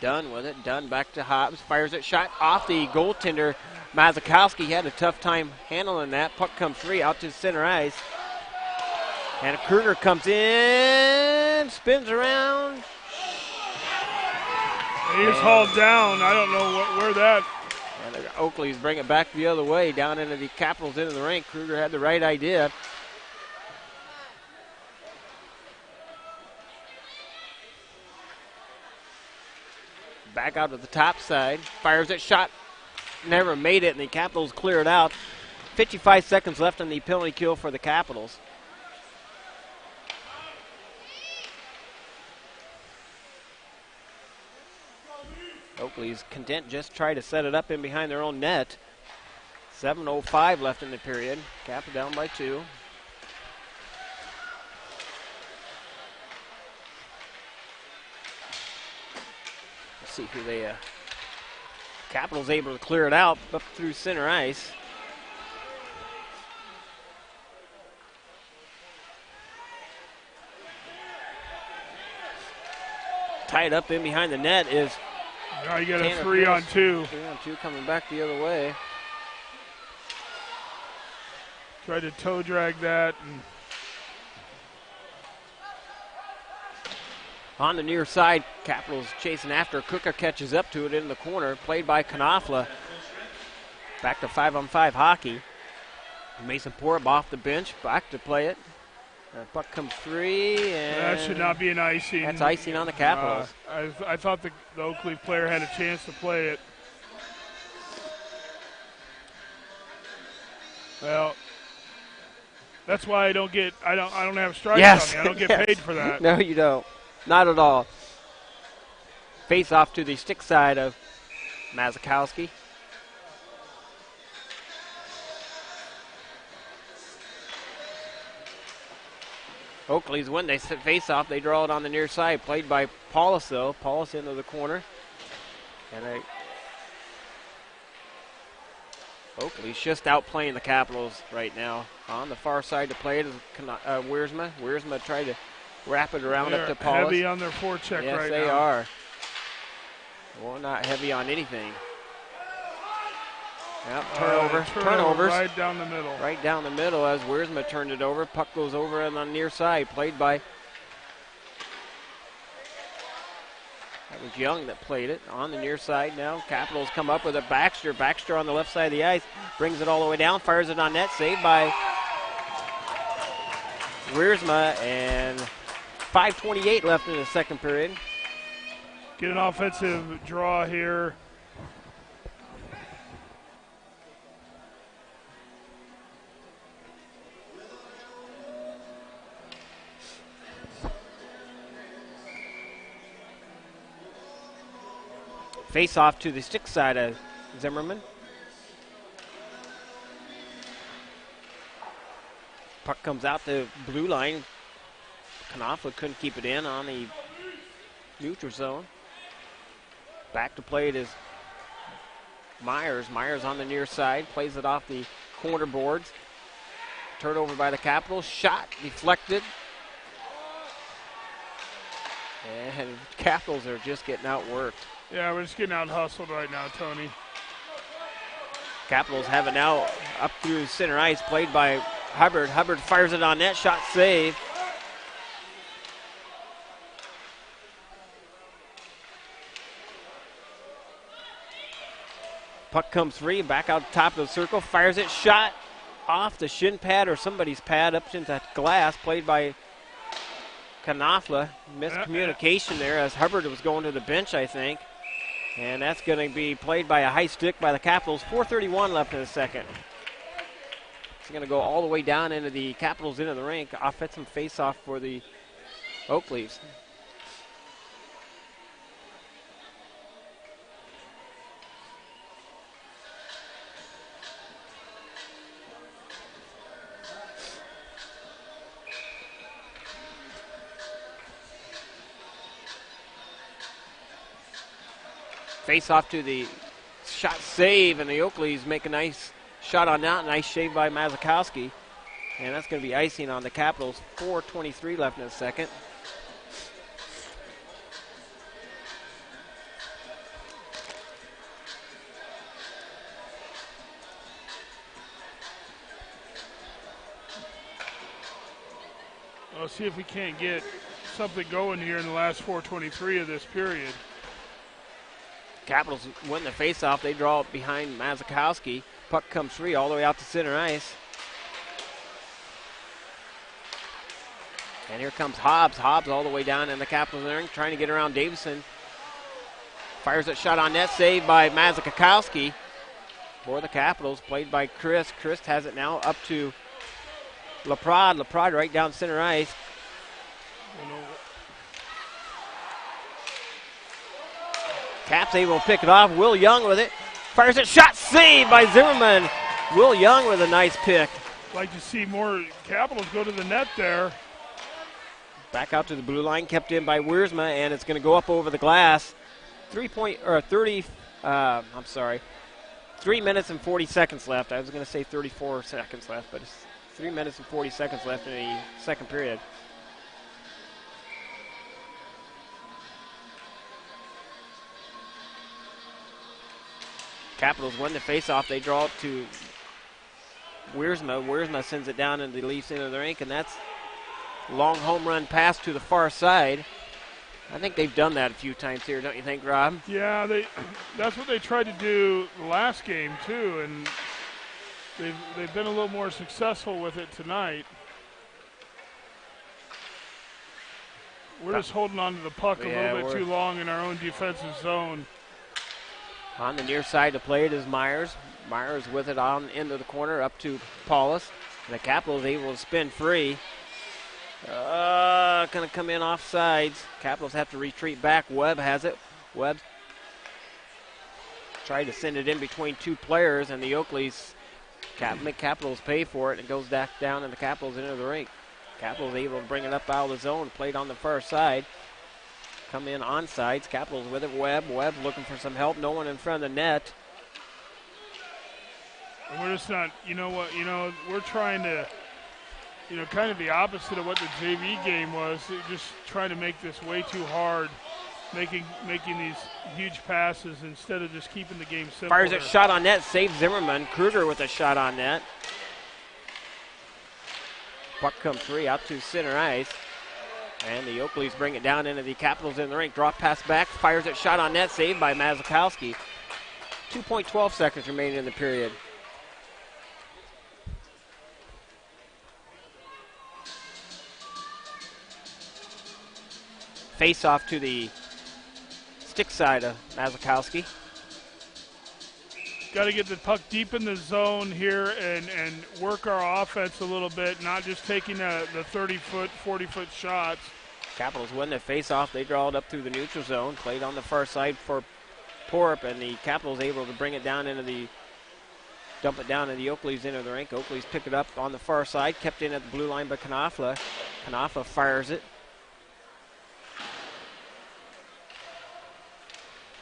S1: Dunn with it. Dunn back to Hobbs. Fires it. Shot off the goaltender. Mazakowski had a tough time handling that. Puck comes free out to center ice. And Kruger comes in. Spins around.
S2: He was hauled down. I don't know where that.
S1: And the Oakleys bring it back the other way, down into the Capitals into the rink. Kruger had the right idea. Back out to the top side. Fires it. Shot. Never made it, and the Capitals clear it out. 55 seconds left on the penalty kill for the Capitals. Oakley's content just try to set it up in behind their own net. 7:05 left in the period. Cap down by 2. Let's see who they. Capitals able to clear it out up through center ice. Tied up in behind the net is.
S2: Now you got a
S1: Tanner
S2: 3-on-2.
S1: 3-on-2 coming back the other way.
S2: Tried to toe drag that.
S1: On the near side, Capitals chasing after. Cooker catches up to it in the corner. Played by Knopfler. Back to 5-on-5 hockey. Mason Porup off the bench. Back to play it. Puck comes free, and
S2: that should not be an icing.
S1: That's icing on the Capitals.
S2: I thought the Oakleaf player had a chance to play it. Well, that's why I don't have strikes on me. I don't get paid for that.
S1: No, you don't. Not at all. Face off to the stick side of Mazakowski. Oakley's when they face off, they draw it on the near side. Played by Paulus, though. Paulus into the corner. And Oakley's just outplaying the Capitals right now. On the far side to play it is Wiersma. Wiersma tried to wrap it around up to Paulus.
S2: Heavy on their forecheck right now.
S1: Yes, they are. Well, not heavy on anything. Yep, turnovers.
S2: Right down the middle.
S1: Right down the middle as Wiersma turned it over. Puck goes over on the near side. Played by, that was Young that played it. On the near side now. Capitals come up with a Baxter. Baxter on the left side of the ice. Brings it all the way down. Fires it on net. Saved by Wiersma. And 5:28 left in the second period.
S2: Get an offensive draw here.
S1: Face off to the stick side of Zimmerman. Puck comes out the blue line. Knopfler couldn't keep it in on the neutral zone. Back to play it is Myers. Myers on the near side. Plays it off the corner boards. Turned over by the Capitals. Shot deflected. And Capitals are just getting outworked.
S2: Yeah, we're just getting out hustled right now, Tony.
S1: Capitals have it now up through center ice, played by Hubbard. Hubbard fires it on net, shot save. Puck comes free, back out top of the circle, fires it, shot off the shin pad or somebody's pad up into that glass, played by Knopfler. Miscommunication there as Hubbard was going to the bench, I think. And that's going to be played by a high stick by the Capitals. 4:31 left in the second. It's going to go all the way down into the Capitals into the rink. Offensive face-off for the Oak Leafs. Face off to the shot save, and the Oakleys make a nice shot on that. Nice shave by Mazakowski. And that's going to be icing on the Capitals. 4:23 left in the second.
S2: We'll see if we can't get something going here in the last 4:23 of this period.
S1: Capitals win the faceoff. They draw it behind Mazakowski. Puck comes free all the way out to center ice. And here comes Hobbs. Hobbs all the way down in the Capitals ring, trying to get around Davison. Fires a shot on net, saved by Mazakowski for the Capitals, played by Chris. Chris has it now up to LaPrade. LaPrade right down center ice. Caps able to pick it off. Will Young with it. Fires it. Shot saved by Zimmerman. Will Young with a nice pick.
S2: Like to see more Capitals go to the net there.
S1: Back out to the blue line. Kept in by Wiersma, and it's going to go up over the glass. 3 minutes and 40 seconds left. I was going to say 34 seconds left, but it's 3 minutes and 40 seconds left in the second period. Capitals win the faceoff. They draw it to Wiersma. Wiersma sends it down and the Leafs into the rink, and that's a long home run pass to the far side. I think they've done that a few times here, don't you think, Rob?
S2: Yeah, that's what they tried to do the last game too, and they've been a little more successful with it tonight. We're just holding on to the puck a little bit too long in our own defensive zone.
S1: On the near side to play it is Myers. Myers with it on into the corner up to Paulus. The Capitals able to spin free. Going to come in off sides. Capitals have to retreat back. Webb has it. Webb tried to send it in between two players, and the Oakleys make Capitals pay for it. And it goes back down, and the Capitals into the rink. Capitals able to bring it up out of the zone. Played on the far side. Come in on sides. Capitals with it. Webb looking for some help. No one in front of the net.
S2: And we're just not, we're trying to, kind of the opposite of what the JV game was. Just trying to make this way too hard, making these huge passes instead of just keeping the game simple.
S1: Fires a shot on net. Saves Zimmerman. Kruger with a shot on net. Puck comes free out to center ice. And the Oakleys bring it down into the Capitals in the rink. Drop pass back. Fires it. Shot on net. Saved by Mazakowski. 2.12 seconds remaining in the period. Face off to the stick side of Mazakowski.
S2: Got to get the puck deep in the zone here and work our offense a little bit, not just taking the 30-foot, 40-foot shots.
S1: Capitals win the face-off. They draw it up through the neutral zone. Played on the far side for Porup, and the Capitals able to bring it down dump it down in the Oakleys into the rink. Oakleys pick it up on the far side. Kept in at the blue line by Knopfler. Knopfler fires it.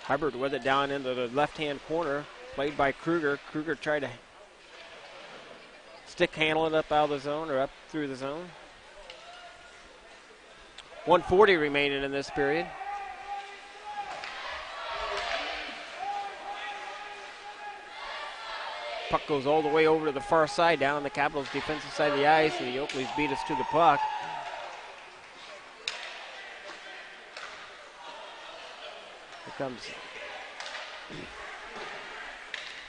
S1: Hubbard with it down into the left-hand corner. Played by Kruger. Kruger tried to stick handle it up out of the zone or up through the zone. 1:40 remaining in this period. Puck goes all the way over to the far side, down on the Capitals' defensive side of the ice, and the Oakleys beat us to the puck. Here comes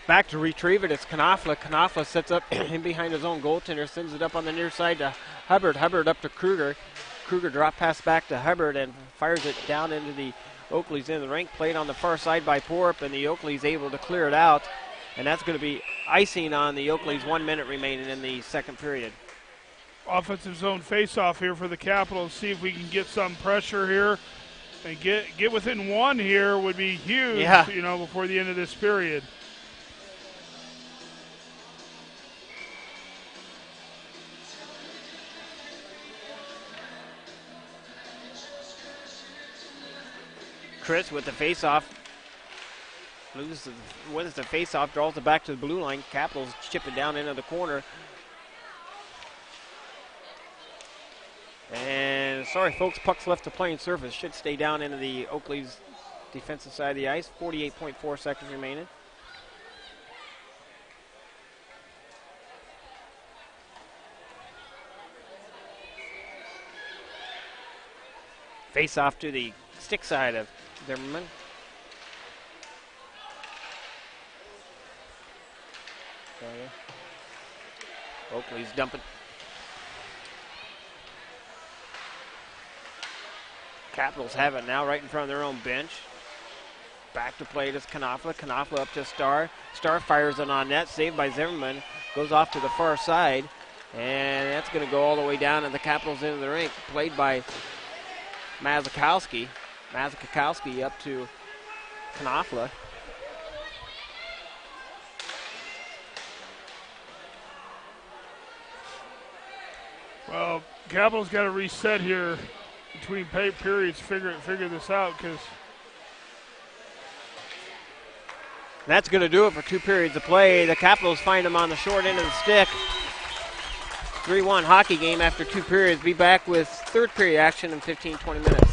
S1: Back to retrieve it. It's Knopfler. Knopfler sets up in behind his own goaltender, sends it up on the near side to Hubbard. Hubbard up to Kruger. Kruger drop pass back to Hubbard and fires it down into the Oakley's in the rink. Played on the far side by Porp, and the Oakley's able to clear it out. And that's going to be icing on the Oakley's 1 minute remaining in the second period.
S2: Offensive zone face-off here for the Capitals. See if we can get some pressure here and get within one here would be huge, before the end of this period.
S1: Chris with the face-off. Wins the face-off, draws it back to the blue line. Capitals chip it down into the corner. And sorry, folks, puck's left the playing surface. Should stay down into the Oakley's defensive side of the ice. 48.4 seconds remaining. Face off to the stick side of Zimmerman. Oakley's dumping. Capitals have it now right in front of their own bench. Back to play is Knopfler. Knopfler up to Starr. Starr fires it on net. Saved by Zimmerman. Goes off to the far side. And that's going to go all the way down in the Capitals into the rink. Played by Mazakowski. Mazakowski up to Knopfler.
S2: Well, Capitals got to reset here between pay periods, figure this out, because
S1: that's going to do it for 2 periods of play. The Capitals find them on the short end of the stick. 3-1 hockey game after 2 periods. Be back with third period action in 15-20 minutes.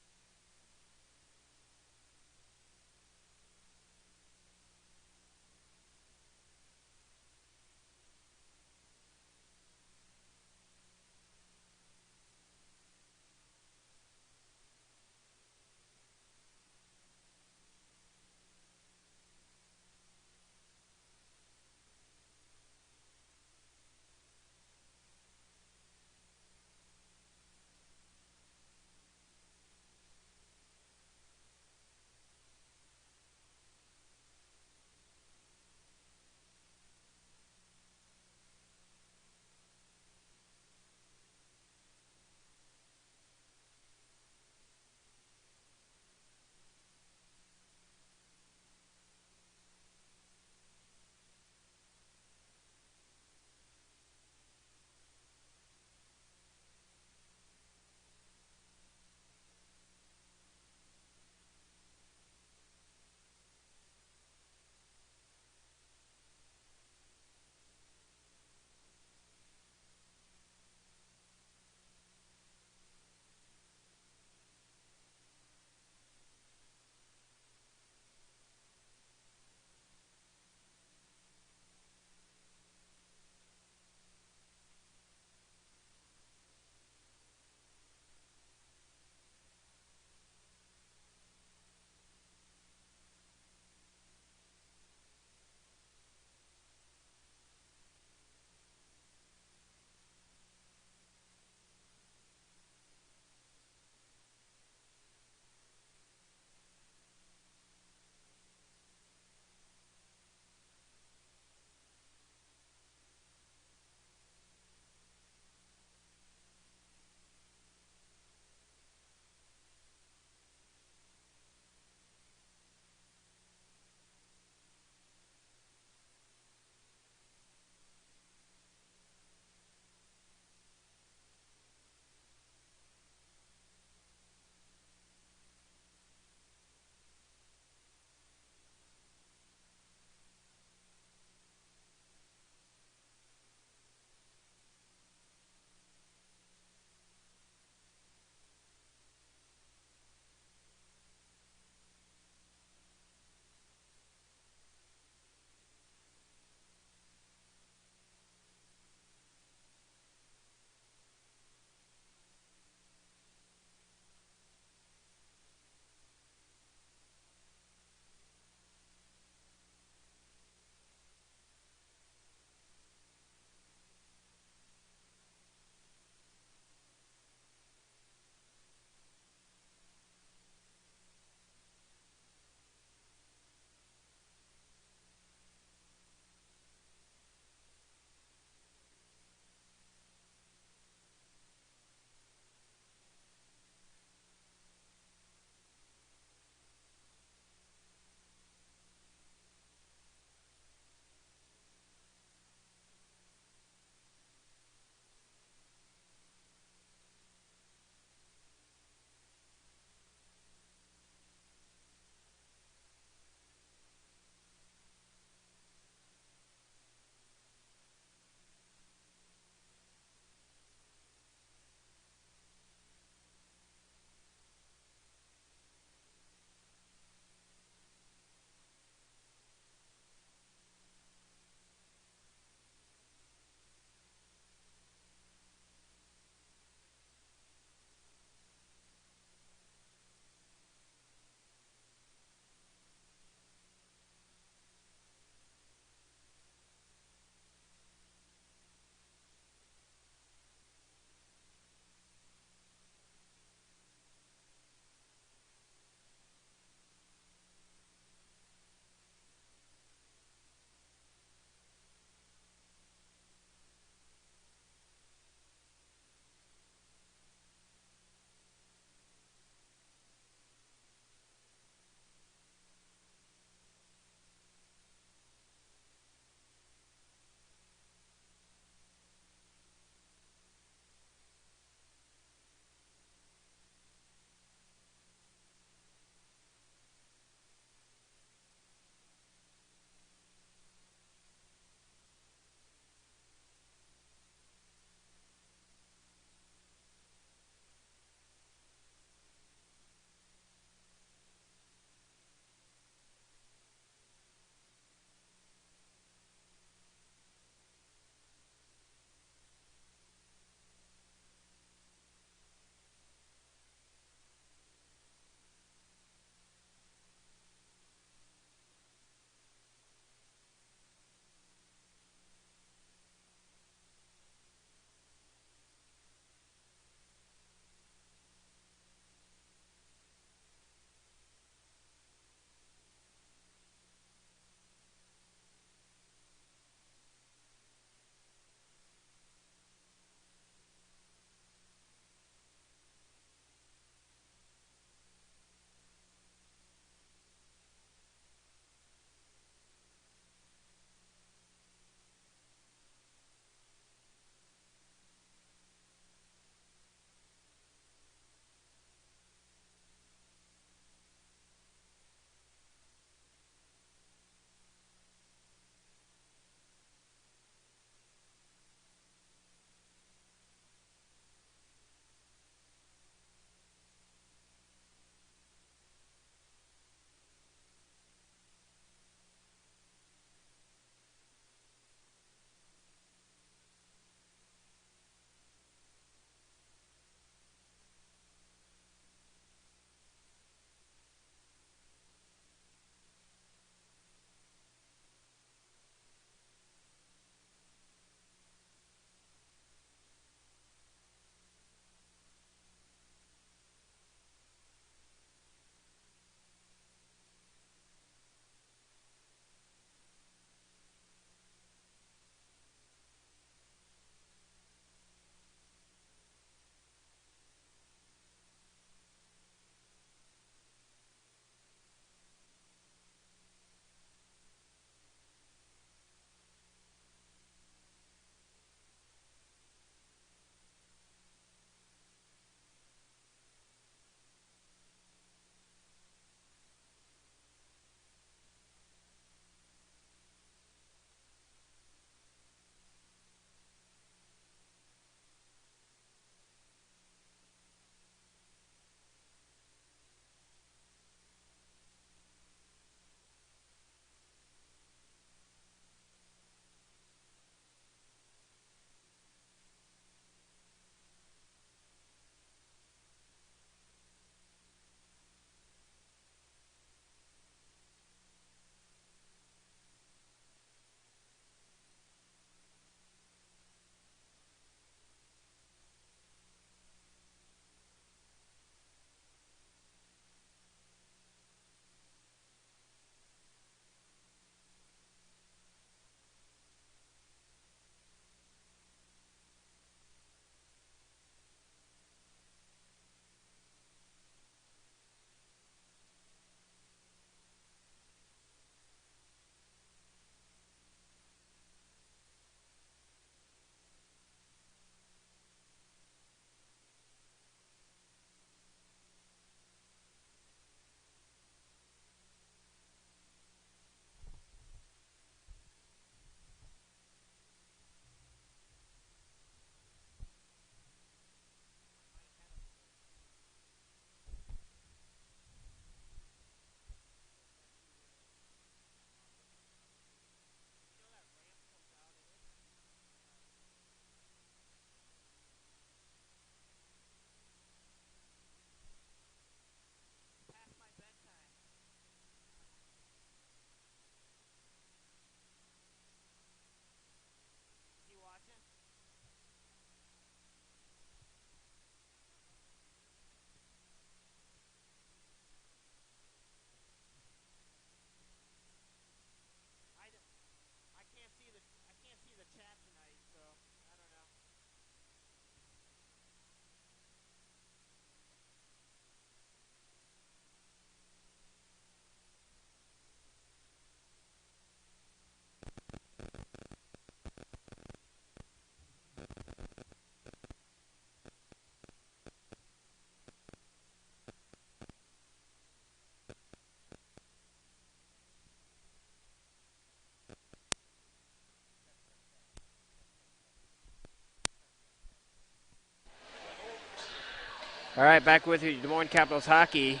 S1: All right, back with you, Des Moines Capitals hockey.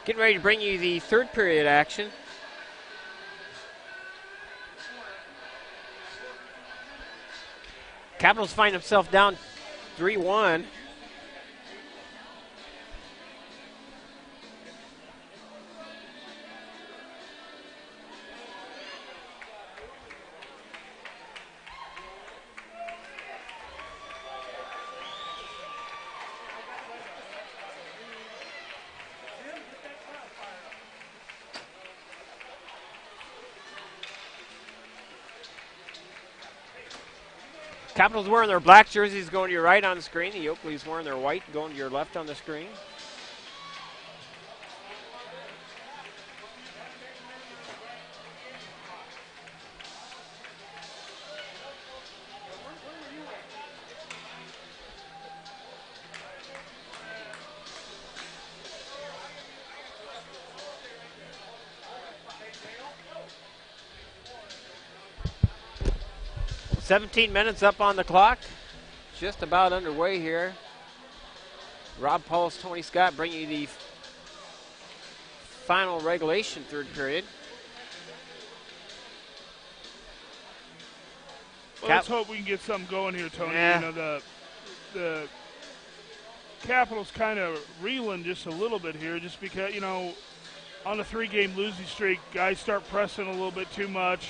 S1: Getting ready to bring you the third period action. Capitals find themselves down 3-1. Capitals wearing their black jerseys going to your right on the screen. The Oakleys wearing their white going to your left on the screen. "17 minutes up on the clock. Just about underway here. Rob Paulus, Tony Scott bring you the final regulation third period.
S2: Well, let's hope we can get something going here, Tony.
S1: Yeah.
S2: You know, the Capitals kind of reeling just a little bit here just because, you know, on a 3-game losing streak, guys start pressing a little bit too much,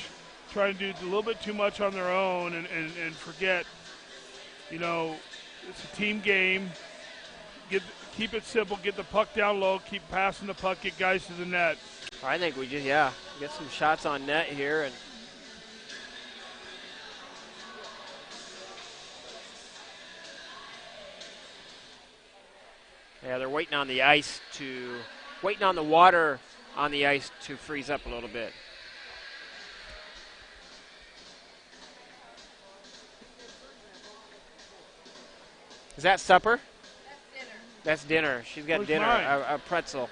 S2: trying to do a little bit too much on their own and forget, you know, it's a team game. Keep it simple, get the puck down low, keep passing the puck, get guys to the net.
S1: I think we just, get some shots on net here. And they're waiting on the water on the ice to freeze up a little bit. Is that supper? That's dinner. She's got
S2: Where's
S1: dinner,
S2: mine?
S1: a pretzel.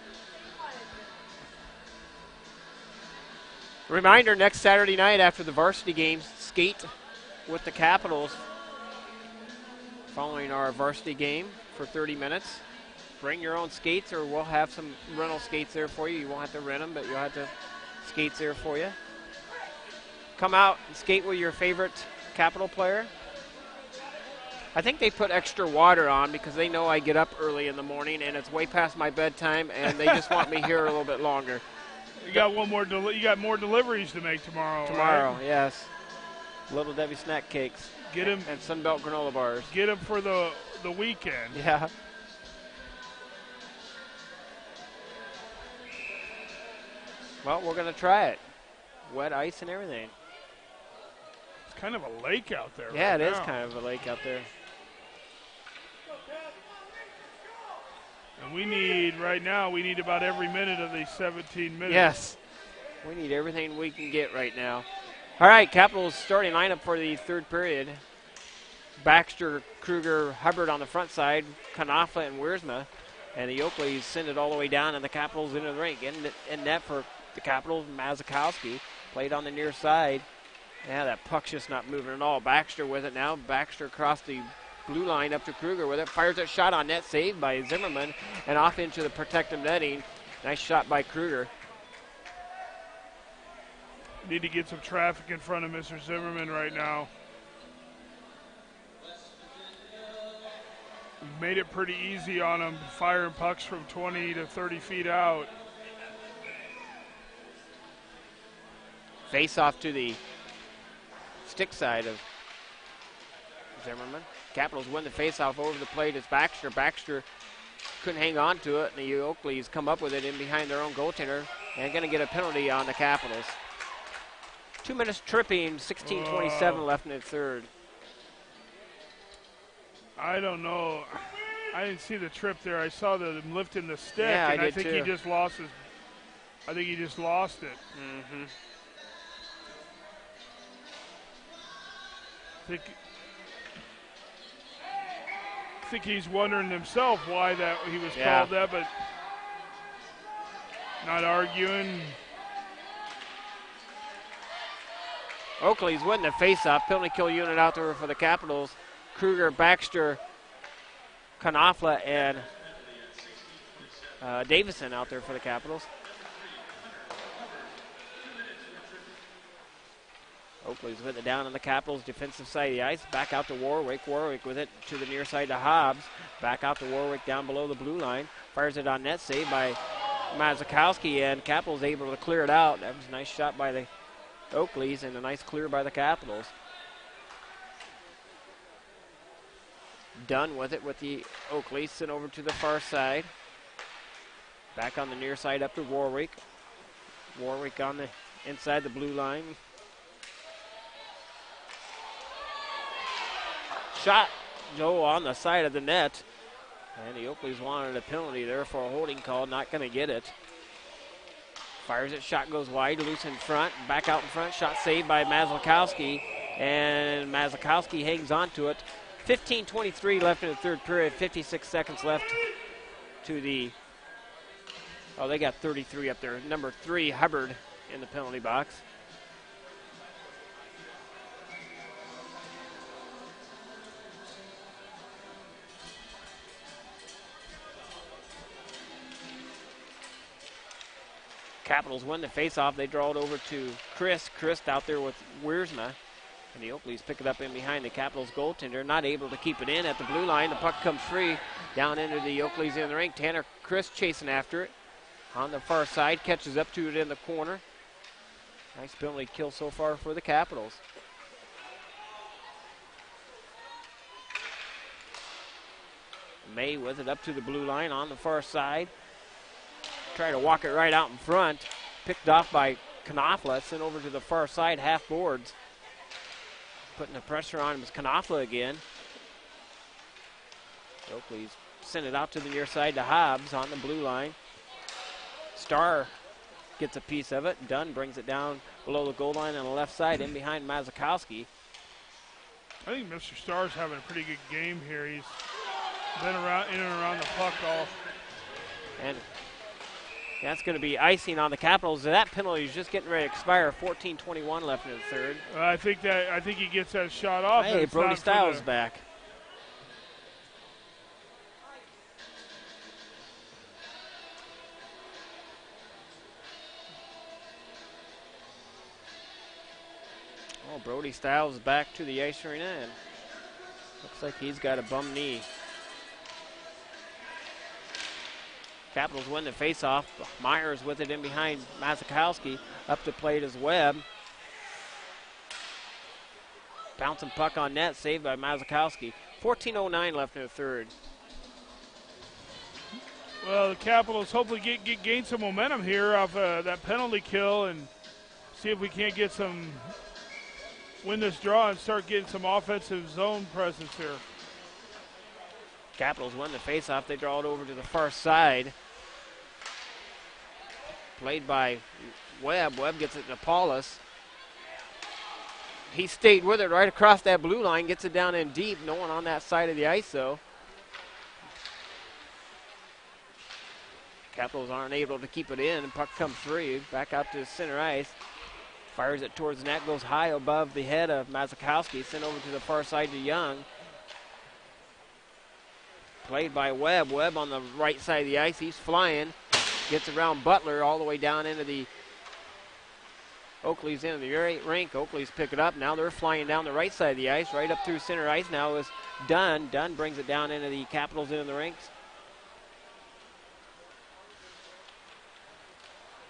S1: Reminder, next Saturday night after the varsity games, skate with the Capitals following our varsity game for 30 minutes. Bring your own skates, or we'll have some rental skates there for you. You won't have to rent them, but you'll have the skates there for you. Come out and skate with your favorite Capital player. I think they put extra water on because they know I get up early in the morning and it's way past my bedtime, and they just want me here a little bit longer.
S2: You got you got more deliveries to make tomorrow.
S1: Tomorrow,
S2: right?
S1: yes. Little Debbie snack cakes.
S2: Get them
S1: and Sunbelt granola bars.
S2: Get them for the weekend.
S1: Yeah. Well, we're gonna try it. Wet ice and everything.
S2: It's kind of a lake out there.
S1: Yeah,
S2: right
S1: it is
S2: now.
S1: kind of a lake out there.
S2: And we need about every minute of these 17 minutes.
S1: Yes. We need everything we can get right now. All right, Capitals starting lineup for the third period. Baxter, Kruger, Hubbard on the front side, Knopfler and Wiersma. And the Oakleys send it all the way down, and the Capitals into the rink. In net for the Capitals, Mazikowski played on the near side. Yeah, that puck's just not moving at all. Baxter with it now. Baxter across the blue line up to Kruger with it. Fires that shot on net, saved by Zimmerman, and off into the protective netting. Nice shot by Kruger.
S2: Need to get some traffic in front of Mr. Zimmerman right now. We've made it pretty easy on him, firing pucks from 20 to 30 feet out.
S1: Face off to the stick side of Zimmerman. Capitals win the face-off over the plate. It's Baxter. Baxter couldn't hang on to it, and the Oakleys come up with it in behind their own goaltender and going to get a penalty on the Capitals. 2 minutes tripping, 16:27 left in the third.
S2: I don't know. I didn't see the trip there. I saw him lifting the stick,
S1: Yeah,
S2: and
S1: I
S2: I
S1: did
S2: think
S1: too.
S2: he just lost his. I think he just lost it.
S1: Mm-hmm.
S2: I think he's wondering himself why that he was called that, but not arguing.
S1: Oakley's winning the face-off. Penalty kill unit out there for the Capitals. Kruger, Baxter, Knopfler and Davison out there for the Capitals. Oakley's with it down on the Capitals' defensive side of the ice. Back out to Warwick. Warwick with it to the near side to Hobbs. Back out to Warwick down below the blue line. Fires it on net, saved by Mazakowski, and Capitals able to clear it out. That was a nice shot by the Oakleys and a nice clear by the Capitals. Done with it with the Oakleys, sent over to the far side. Back on the near side up to Warwick. Warwick on the inside the blue line. Shot, Joe, on the side of the net. And the Oakleys wanted a penalty there for a holding call. Not going to get it. Fires it. Shot goes wide. Loose in front. Back out in front. Shot saved by Mazakowski. And Mazakowski hangs on to it. 15:23 left in the third period. 56 seconds left to the... Oh, they got 33 up there. Number 3, Hubbard, in the penalty box. Capitals win the faceoff. They draw it over to Chris. Chris out there with Wiersma. And the Oakleys pick it up in behind the Capitals goaltender. Not able to keep it in at the blue line. The puck comes free down into the Oakleys in the rink. Tanner Chris chasing after it. On the far side. Catches up to it in the corner. Nice penalty kill so far for the Capitals. May with it up to the blue line on the far side. Try to walk it right out in front. Picked off by Knopfler. Sent over to the far side, half boards. Putting the pressure on him is Knopfler again. Oakley's sent it out to the near side to Hobbs on the blue line. Starr gets a piece of it. Dunn brings it down below the goal line on the left side in behind Mazakowski.
S2: I think Mr. Starr's having a pretty good game here. He's been around in and around the puck all.
S1: And that's going to be icing on the Capitals. That penalty is just getting ready to expire. 14:21 left in the third.
S2: I think he gets that shot off.
S1: Hey, Brody Stiles back. Oh, Brody Stiles back to the ice arena, and looks like he's got a bum knee. Capitals win the faceoff. Myers with it in behind Mazakowski. Up to plate is Webb. Bouncing puck on net, saved by Mazakowski. 14:09 left in the third.
S2: Well, the Capitals hopefully gain some momentum here off that penalty kill and see if we can't win this draw and start getting some offensive zone presence here.
S1: Capitals win the faceoff. They draw it over to the far side. Played by Webb. Webb gets it to Paulus. He stayed with it right across that blue line. Gets it down in deep. No one on that side of the ice, though. Capitals aren't able to keep it in. Puck comes free. Back out to center ice. Fires it towards the net. Goes high above the head of Mazakowski. Sent over to the far side to Young. Played by Webb. Webb on the right side of the ice. He's flying. Gets around Butler all the way down into the Oakley's into the rink. Oakley's pick it up. Now they're flying down the right side of the ice. Right up through center ice now is Dunn. Dunn brings it down into the Capitals into the rinks.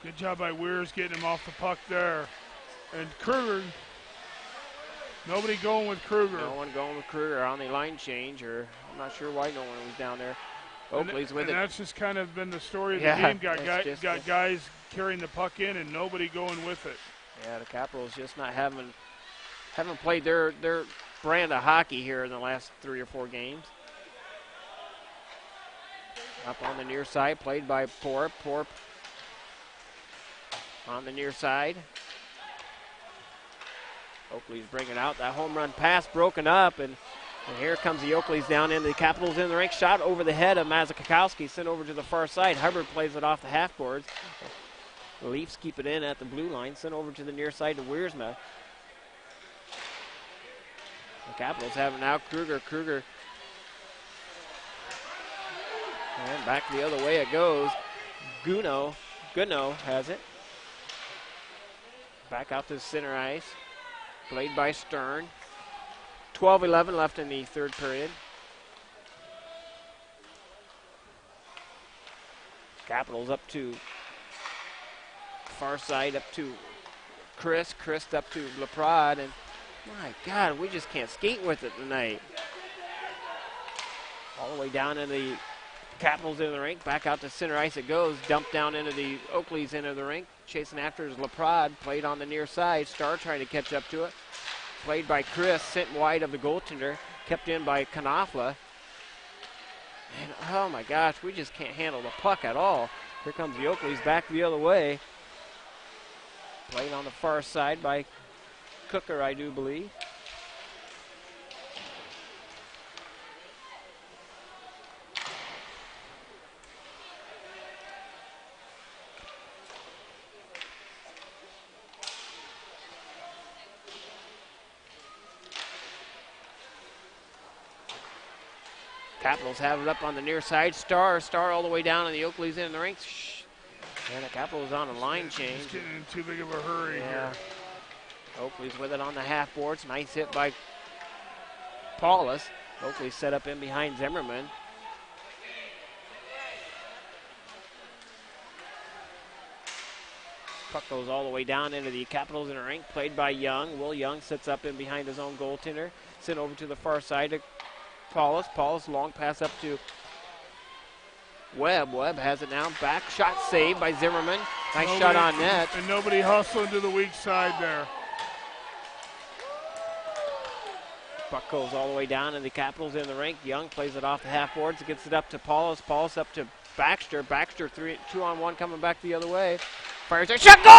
S2: Good job by Weirs getting him off the puck there. And Kruger, nobody going with Kruger.
S1: No one going with Kruger on the line change, or I'm not sure why no one was down there. Oakley's with it.
S2: And that's just kind of been the story of the game. Got guys carrying the puck in and nobody going with it.
S1: Yeah, the Capitals just not haven't played their brand of hockey here in the last 3 or 4 games. Up on the near side, played by Porp. Porp on the near side. Oakley's bringing out that home run pass broken up, and here comes the Oakleys down in the Capitals in the rink. Shot over the head of Mazakowski, sent over to the far side. Hubbard plays it off the half boards. The Leafs keep it in at the blue line, sent over to the near side to Wiersma. The Capitals have it now. Kruger And back the other way it goes. Goodnow has it. Back out to the center ice. Played by Stern. 12-11 left in the third period. Capitals up to far side, up to Chris up to LaPrade, and my God, we just can't skate with it tonight. All the way down in the Capitals into the rink, back out to center ice it goes, dumped down into the Oakley's into the rink, chasing after is LaPrade, played on the near side, Starr trying to catch up to it, played by Chris, sent wide of the goaltender, kept in by Knopfler. And oh my gosh, we just can't handle the puck at all. Here comes the Oakley's back the other way. Played on the far side by Cooker, I do believe. Capitals have it up on the near side. Starr all the way down, and the Oakley's in the rink. And the Capitals on a line change.
S2: Just getting in too big of a hurry here.
S1: Oakley's with it on the half boards. Nice hit by Paulus. Oakley set up in behind Zimmerman. Puck goes all the way down into the Capitals in the rink. Played by Young. Will Young sits up in behind his own goaltender. Sent over to the far side to Paulus. Paulus, long pass up to Webb. Webb has it now. Back shot saved by Zimmerman. Nice shot on net.
S2: And nobody hustling to the weak side there.
S1: Puck goes all the way down, and the Capitals in the rink. Young plays it off the half boards. Gets it up to Paulus. Paulus up to Baxter. Baxter 2-on-1 coming back the other way. Fires a shot. Goal!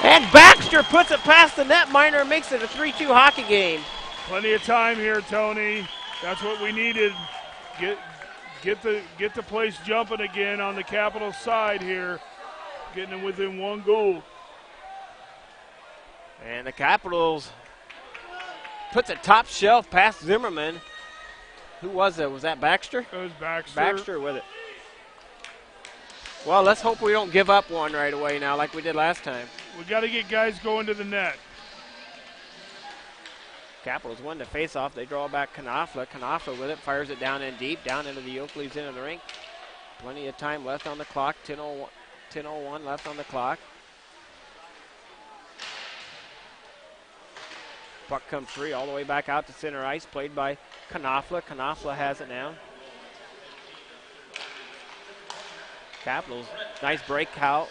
S1: And Baxter puts it past the netminder and makes it a 3-2 hockey game.
S2: Plenty of time here, Tony. That's what we needed. Get the place jumping again on the Capitals side here. Getting them within one goal.
S1: And the Capitals puts it top shelf past Zimmerman. Who was it? Was that Baxter?
S2: It was Baxter.
S1: Baxter with it. Well, let's hope we don't give up one right away now like we did last time.
S2: We got to get guys going to the net.
S1: Capitals win the face-off. They draw back Knopfler. Knopfler with it, fires it down in deep, down into the Oakley's into the rink. Plenty of time left on the clock. 10:01 left on the clock. Puck comes free all the way back out to center ice, played by Knopfler. Knopfler has it now. Capitals, nice break out.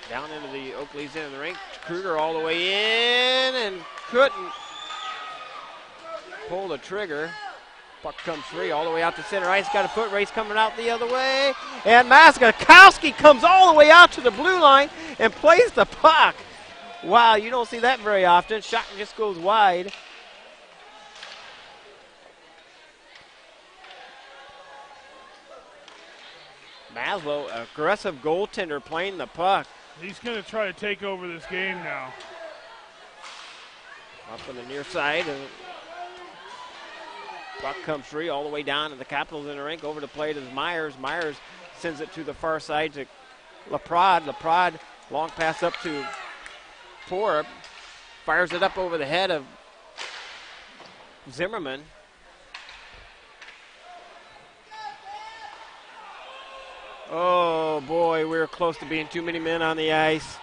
S1: Down into the Oakley's into the rink. Kruger all the way in and couldn't pull the trigger. Puck comes free all the way out to center ice. Got a foot race coming out the other way. And Maskowski comes all the way out to the blue line and plays the puck. Wow, you don't see that very often. Shot just goes wide. Maslow, aggressive goaltender playing the puck.
S2: He's going to try to take over this game now.
S1: Up on the near side. And puck comes free all the way down to the Capitals in the rink. Over to play to Myers. Myers sends it to the far side to LaPrade. LaPrade, long pass up to Poor. Fires it up over the head of Zimmerman. Oh, boy, we were close to being too many men on the ice.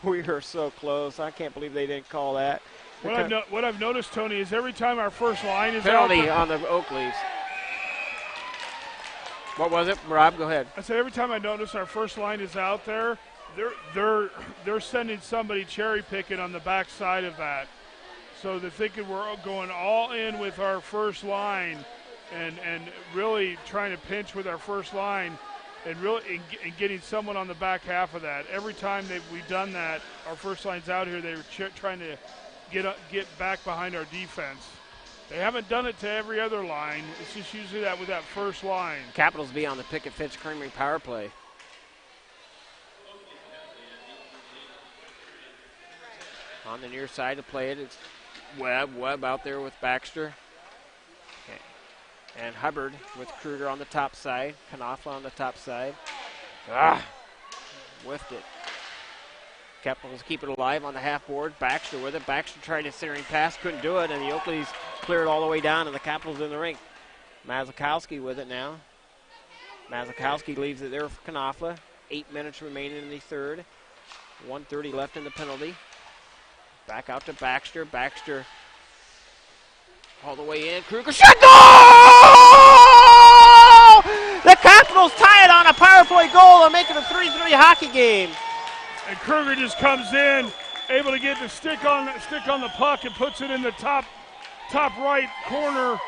S1: We were so close. I can't believe they didn't call that.
S2: What I've noticed, Tony, is every time our first line is
S1: penalty
S2: out
S1: on the Oakleys. What was it, Rob? Go ahead.
S2: I said every time I notice our first line is out there, they're sending somebody cherry picking on the back side of that. So they're thinking we're going all in with our first line and really trying to pinch with our first line and really and getting someone on the back half of that. Every time we've done that, our first line's out here, they were trying to get back behind our defense. They haven't done it to every other line. It's just usually that with that first line.
S1: Capitals be on the Pickett Fitch Creamery power play. On the near side to play it, it's Webb out there with Baxter. Okay. And Hubbard with Kruger on the top side. Knopfler on the top side. Whiffed it. Capitals keep it alive on the half board. Baxter with it. Baxter tried a centering pass, couldn't do it, and the Oakleys cleared all the way down, and the Capitals in the rink. Mazakowski with it now. Mazakowski leaves it there for Knopfler. 8 minutes remaining in the third. 1:30 left in the penalty. Back out to Baxter. Baxter all the way in. Kruger shot. Goal! The Capitals tie it on a power play goal and make it a 3-3 hockey game.
S2: And Kruger just comes in, able to get the stick on the puck and puts it in the top right corner,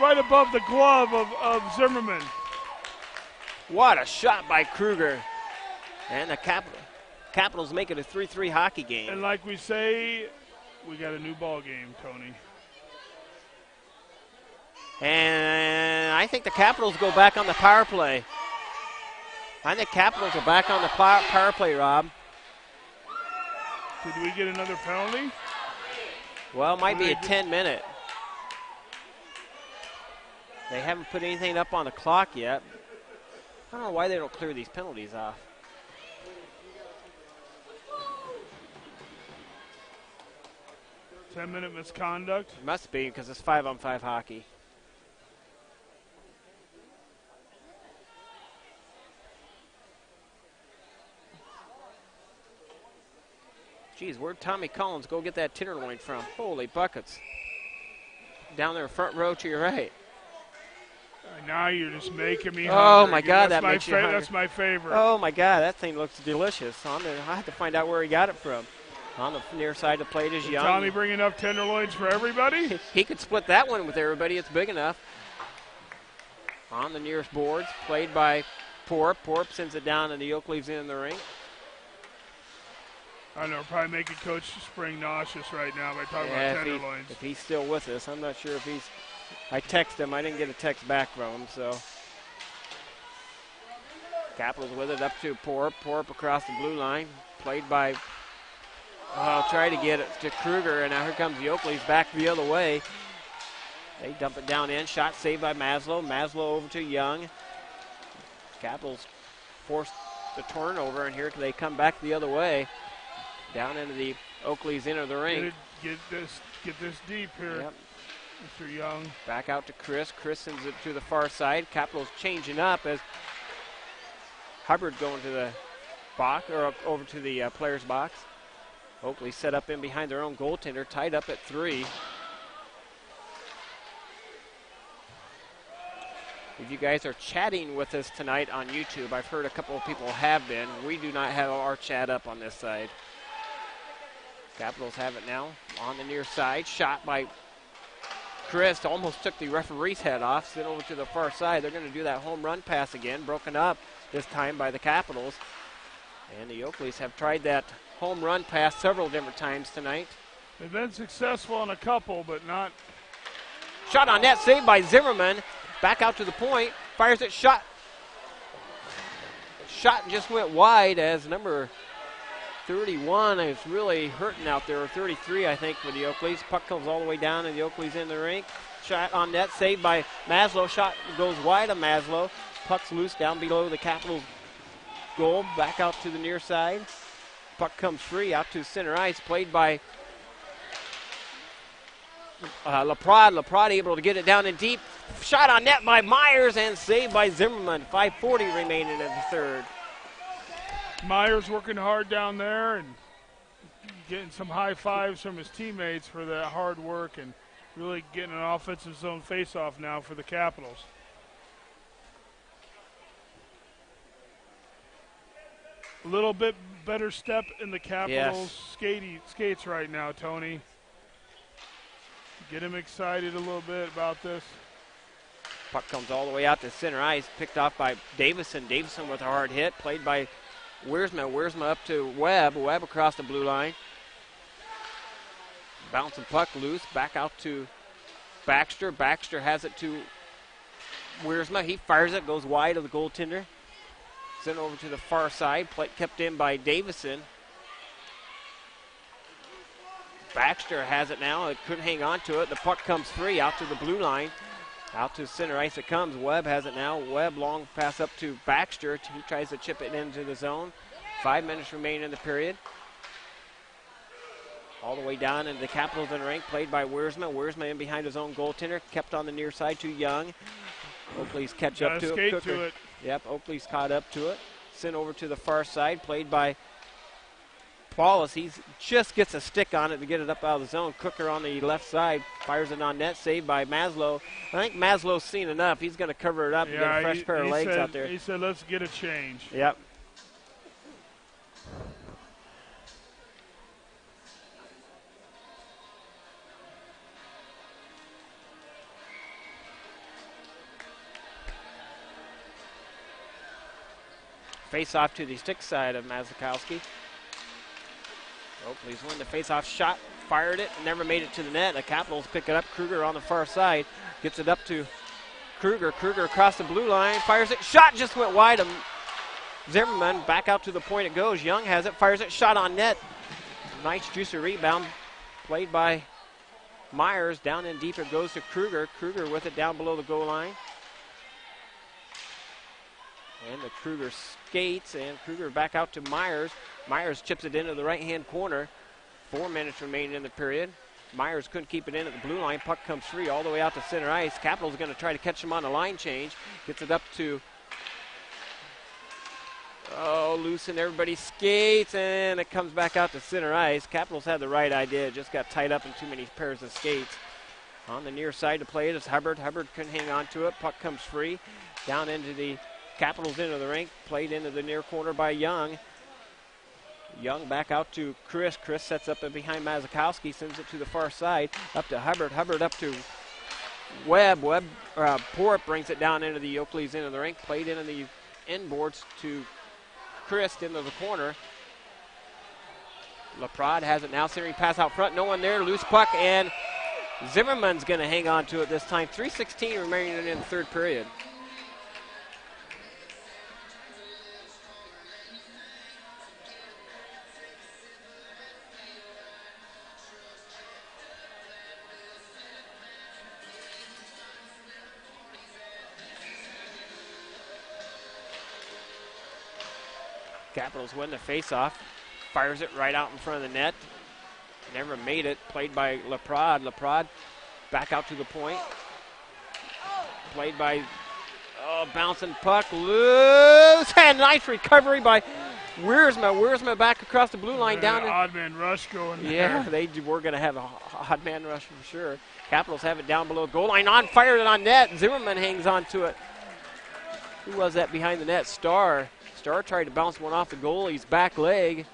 S2: right above the glove of Zimmerman.
S1: What a shot by Kruger. And the Capitals make it a 3-3 hockey game.
S2: And like we say, we got a new ball game, Tony.
S1: And I think the Capitals go back on the power play. I think Capitals are back on the power play, Rob.
S2: Did we get another penalty?
S1: Well, it might be a 10-minute. They haven't put anything up on the clock yet. I don't know why they don't clear these penalties off.
S2: Ten-minute misconduct?
S1: Must be, because it's 5-on-5 hockey. Geez, where'd Tommy Collins go get that tenderloin from? Holy buckets. Down there front row to your right.
S2: Now you're just making me hungry.
S1: Oh, my God, that makes you hungry.
S2: That's my favorite.
S1: Oh, my God, that thing looks delicious. I have to find out where he got it from. On the near side of the plate is Young.
S2: Tommy bring enough tenderloins for everybody?
S1: He could split that one with everybody. It's big enough. On the nearest boards, played by Porp. Porp sends it down, and the Oakleys in the ring.
S2: I know, probably making Coach Spring nauseous right now by talking about tenderloins.
S1: If he's still with us, I'm not sure if he's. I texted him. I didn't get a text back from him, so. Capitals with it up to Porp. Porp across the blue line, played by. Try to get it to Kruger, and now here comes the Oakleys back the other way. They dump it down in. Shot saved by Maslow. Maslow over to Young. Capitals force the turnover, and here they come back the other way. Down into the Oakleys into the ring.
S2: Get this deep here,
S1: yep.
S2: Mr. Young.
S1: Back out to Chris. Chris sends it to the far side. Capitals changing up as Hubbard going to the box, or over to the player's box. Oakley set up in behind their own goaltender, tied up at 3. If you guys are chatting with us tonight on YouTube, I've heard a couple of people have been. We do not have our chat up on this side. Capitals have it now on the near side. Shot by Chris. Almost took the referee's head off. Sent over to the far side. They're going to do that home run pass again. Broken up this time by the Capitals. And the Oakleys have tried that home run pass several different times tonight.
S2: They've been successful on a couple, but not.
S1: Shot on net, saved by Zimmerman. Back out to the point. Fires it. Shot just went wide as number 31 is really hurting out there, or 33, I think, for the Oakleys. Puck comes all the way down, and the Oakleys in the rink. Shot on net, saved by Maslow. Shot goes wide of Maslow. Puck's loose down below the Capitals' goal. Back out to the near side. Puck comes free out to center ice, played by Laprade. Laprade able to get it down in deep. Shot on net by Myers and saved by Zimmerman. 5:40 remaining in the third.
S2: Myers working hard down there and getting some high fives from his teammates for that hard work and really getting an offensive zone faceoff now for the Capitals. A little bit better step in the Capitals' skates right now, Tony. Get him excited a little bit about this.
S1: Puck comes all the way out to center ice, picked off by Davison. Davison with a hard hit, played by Wiersma. Wiersma up to Webb. Webb across the blue line. Bouncing puck loose, back out to Baxter. Baxter has it to Wiersma. He fires it, goes wide of the goaltender. Sent over to the far side, kept in by Davison. Baxter has it now. It couldn't hang on to it. The puck comes free out to the blue line. Out to center ice it comes. Webb has it now. Webb long pass up to Baxter. He tries to chip it into the zone. 5 minutes remaining in the period. All the way down into the Capitals in the rink, played by Wiersma. Wiersma in behind his own goaltender, kept on the near side to Young. Oakley's catch up to it.
S2: To it.
S1: Yep, Oakley's caught up to it. Sent over to the far side, played by Paulus. He just gets a stick on it to get it up out of the zone. Cooker on the left side fires it on net, saved by Maslow. I think Maslow's seen enough. He's going to cover it up and get a fresh pair of legs out there.
S2: He said, let's get a change.
S1: Yep. Face off to the stick side of Mazakowski. Oakley's won the face-off shot, fired it, and never made it to the net. The Capitals pick it up. Kruger on the far side gets it up to Kruger. Kruger across the blue line, fires it. Shot just went wide. Zimmerman back out to the point it goes. Young has it, fires it. Shot on net. Nice juicy rebound played by Myers. Down in deep it goes to Kruger. Kruger with it down below the goal line. And the Kruger skates, and Kruger back out to Myers. Myers chips it into the right-hand corner. 4 minutes remaining in the period. Myers couldn't keep it in at the blue line. Puck comes free all the way out to center ice. Capitals going to try to catch him on the line change. Gets it up to, loose, and everybody skates, and it comes back out to center ice. Capitals had the right idea. It just got tied up in too many pairs of skates. On the near side to play it is Hubbard. Hubbard couldn't hang on to it. Puck comes free. Down into the Capitals into the rink, played into the near corner by Young. Young back out to Chris. Chris sets up behind Mazakowski, sends it to the far side, up to Hubbard. Hubbard up to Webb. Port brings it down into the Oakleys into the rink, played into the inboards to Chris into the corner. LaPrade has it now, centering pass out front. No one there, loose puck, and Zimmerman's going to hang on to it this time. 3:16 remaining in the third period. Capitals win the face-off. Fires it right out in front of the net. Never made it. Played by LaPrade. LaPrade back out to the point. Played by bouncing puck. Loose. And nice recovery by Wiersma. Wiersma back across the blue line down.
S2: Odd man rush going there.
S1: Yeah, they were going to have a odd man rush for sure. Capitals have it down below the goal line. Fired it on net. Zimmerman hangs on to it. Who was that behind the net? Starr. Starr tried to bounce one off the goalie's back leg.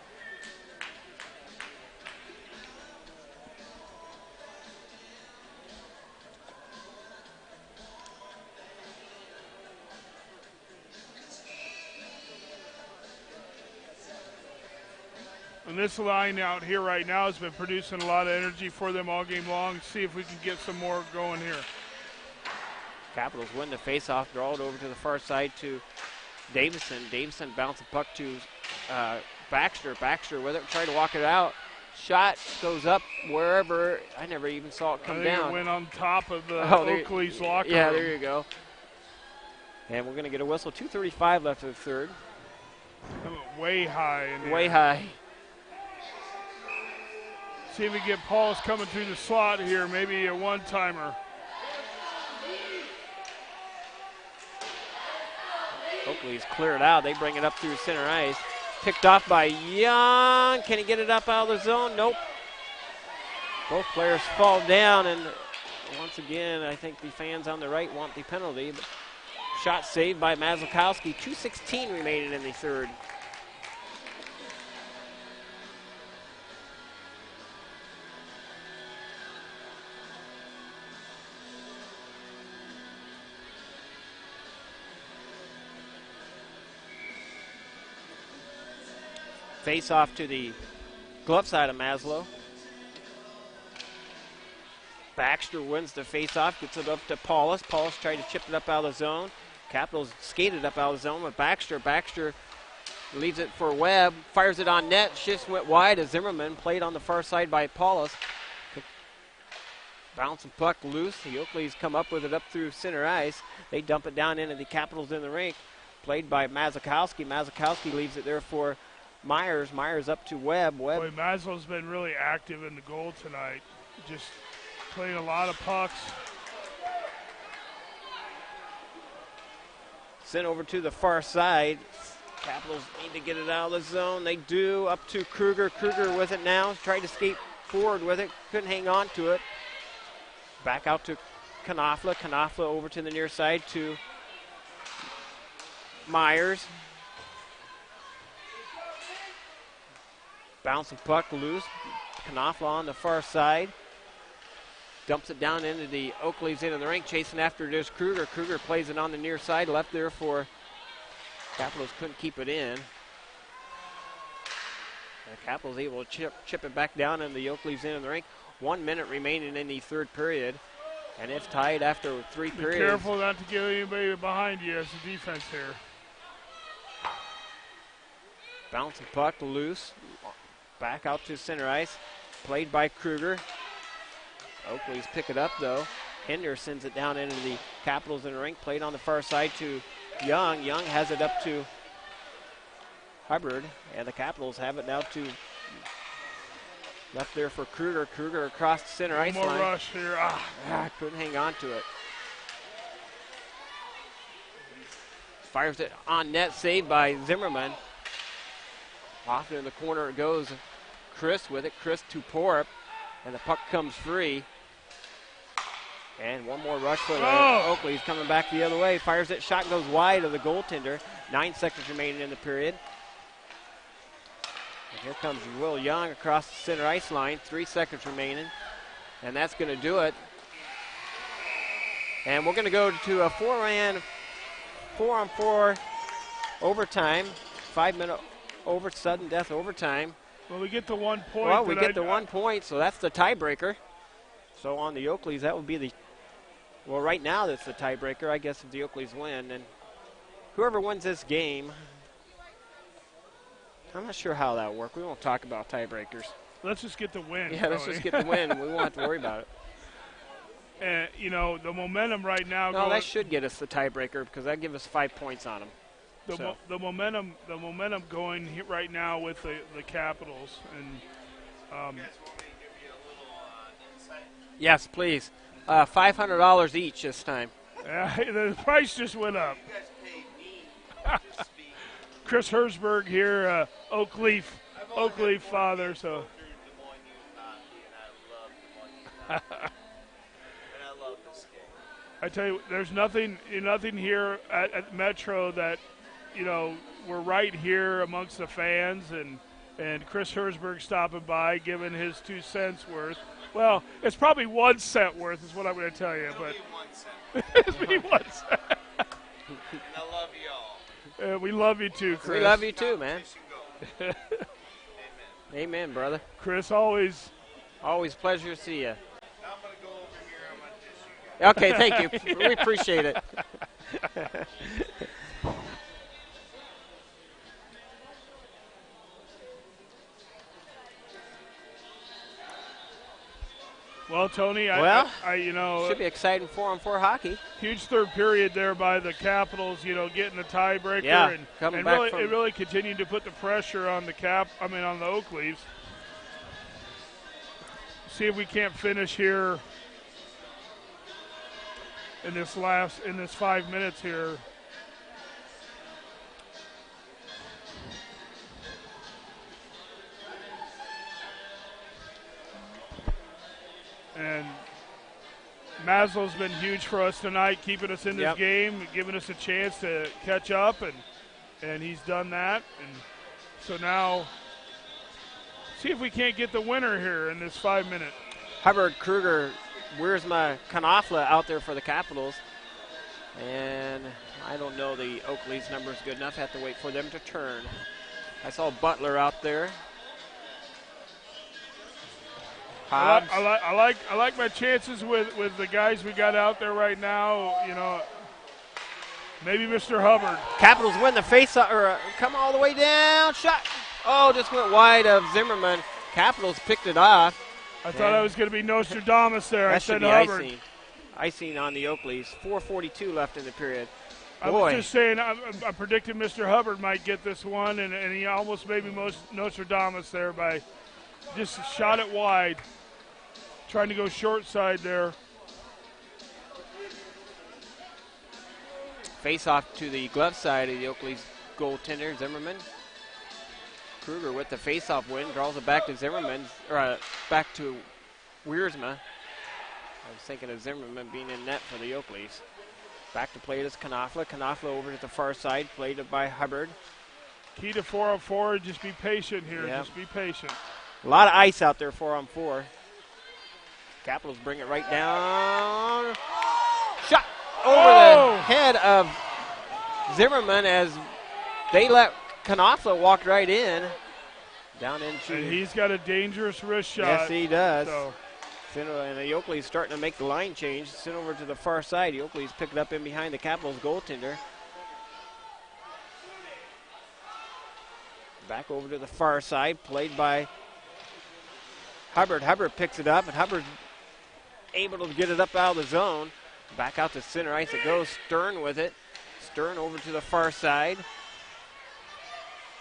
S2: And this line out here right now has been producing a lot of energy for them all game long. See if we can get some more going here.
S1: Capitals win the faceoff, draw it over to the far side to Davison. Davison bounce the puck to Baxter. Baxter with it, trying to walk it out. Shot goes up wherever. I never even saw it come down.
S2: It went on top of the Oakley's locker room.
S1: Yeah, there you go. And we're going to get a whistle. 2:35 left of the third.
S2: Way high.
S1: Way high.
S2: See if we get Paulus coming through the slot here. Maybe a one-timer.
S1: Oakley's cleared out. They bring it up through center ice. Picked off by Young. Can he get it up out of the zone? Nope. Both players fall down, and once again, I think the fans on the right want the penalty. But shot saved by Mazakowski. 2:16 remaining in the third. Face off to the glove side of Maslow. Baxter wins the face off, gets it up to Paulus. Paulus tried to chip it up out of the zone. Capitals skated up out of the zone with Baxter. Baxter leaves it for Webb, fires it on net. Shifts went wide as Zimmerman played on the far side by Paulus. Bouncing puck loose. The Oakleys come up with it up through center ice. They dump it down into the Capitals in the rink. Played by Mazakowski. Mazakowski leaves it there for Myers. Myers up to Webb.
S2: Boy, Maslow's been really active in the goal tonight. Just playing a lot of pucks.
S1: Sent over to the far side. Capitals need to get it out of the zone. They do. Up to Kruger. Kruger with it now. Tried to skate forward with it. Couldn't hang on to it. Back out to Knopfler. Knopfler over to the near side to Myers. Bouncing puck loose. Knopfler on the far side. Dumps it down into the Oakleys into the rink. Chasing after it is Kruger. Kruger plays it on the near side. Left there for Capitals. Couldn't keep it in. The Capitals able to chip it back down into the Oakleys into the rink. 1 minute remaining in the third period. And it's tied after 3 periods.
S2: Be careful not to get anybody behind you as the defense here.
S1: Bouncing puck loose. Back out to center ice. Played by Kruger. Oakleys pick it up though. Hinder sends it down into the Capitals in the rink. Played on the far side to Young. Young has it up to Hubbard. And the Capitals have it now to left there for Kruger. Kruger across the center ice line.
S2: More rush here.
S1: Couldn't hang on to it. Fires it on net. Saved by Zimmerman. Off in the corner it goes. Chris with it. Chris to Porup. And the puck comes free. And one more rush for Oakley. He's coming back the other way. Fires it. Shot goes wide of the goaltender. 9 seconds remaining in the period. And here comes Will Young across the center ice line. 3 seconds remaining. And that's going to do it. And we're going to go to a 4-on-4 overtime. 5-minute sudden death overtime.
S2: Well, we get the 1 point.
S1: Well, we get the 1 point, so that's the tiebreaker. So on the Oakleys, that would be the, well, right now that's the tiebreaker, I guess, if the Oakleys win. And whoever wins this game, I'm not sure how that will work. We won't talk about tiebreakers.
S2: Let's just get the win.
S1: Yeah, let's just get the win. We won't have to worry about it.
S2: And, you know, the momentum right now.
S1: No, that should get us the tiebreaker because that gives us 5 points on them.
S2: The momentum going right now with the Capitals. And
S1: yes, please. $500 each this time.
S2: The price just went up. Chris Hersberg here, Oakleaf father. So. I tell you, there's nothing here at Metro that, you know, we're right here amongst the fans, and Chris Hersberg stopping by, giving his 2 cents worth. Well, it's probably 1 cent worth is what I'm going to tell you, but it's me 1 cent.
S3: I love you all.
S2: We love you too, Chris.
S1: We love you too, man. Amen, brother.
S2: Chris, always
S1: pleasure to see you.
S3: I'm going to go over here. I'm going to dish you guys.
S1: Okay, thank you. We appreciate it.
S2: Well, Tony, you know,
S1: should be exciting 4-on-4 hockey.
S2: Huge third period there by the Capitals, you know, getting the tiebreaker,
S1: yeah,
S2: and
S1: really,
S2: it really continued to put the pressure on the on the Oakleys. See if we can't finish here in this 5 minutes here. And Maslow's been huge for us tonight, keeping us in this game, giving us a chance to catch up, and he's done that. And so now, see if we can't get the winner here in this 5 minute.
S1: Hubbard, Kruger, Wiersma, Knopfler out there for the Capitals. And I don't know the Oakleys number is good enough. Have to wait for them to turn. I saw Butler out there.
S2: I like my chances with the guys we got out there right now. You know, maybe Mr. Hubbard.
S1: Capitals win the face-off, or come all the way down. Shot. Oh, just went wide of Zimmerman. Capitals picked it off.
S2: I thought I was going to be Nostradamus there.
S1: That
S2: I
S1: should
S2: said
S1: be
S2: Hubbard.
S1: icing on the Oakleys. 4:42 left in the period.
S2: I was just saying, I predicted Mr. Hubbard might get this one, and he almost made me Nostradamus there by just shot it wide, trying to go short side there.
S1: Face off to the glove side of the Oakleys goaltender, Zimmerman. Kruger with the face-off win, draws it back to Zimmerman, or back to Wiersma. I was thinking of Zimmerman being in net for the Oakleys. Back to play it is Knopfler. Knopfler over to the far side, played it by Hubbard.
S2: Key to 4-on-4, just be patient here.
S1: Yep.
S2: Just be patient.
S1: A lot of ice out there, 4-on-4. Capitals bring it right down. Shot over the head of Zimmerman as they let Knopfler walk right in. Down into.
S2: And he's got a dangerous wrist shot.
S1: Yes, he does.
S2: So.
S1: And the Oakleys starting to make the line change. Sent over to the far side. The Oakleys pick it up in behind the Capitals goaltender. Back over to the far side, played by Hubbard. Hubbard picks it up, and Hubbard able to get it up out of the zone. Back out to center ice it goes. Stern with it. Stern over to the far side.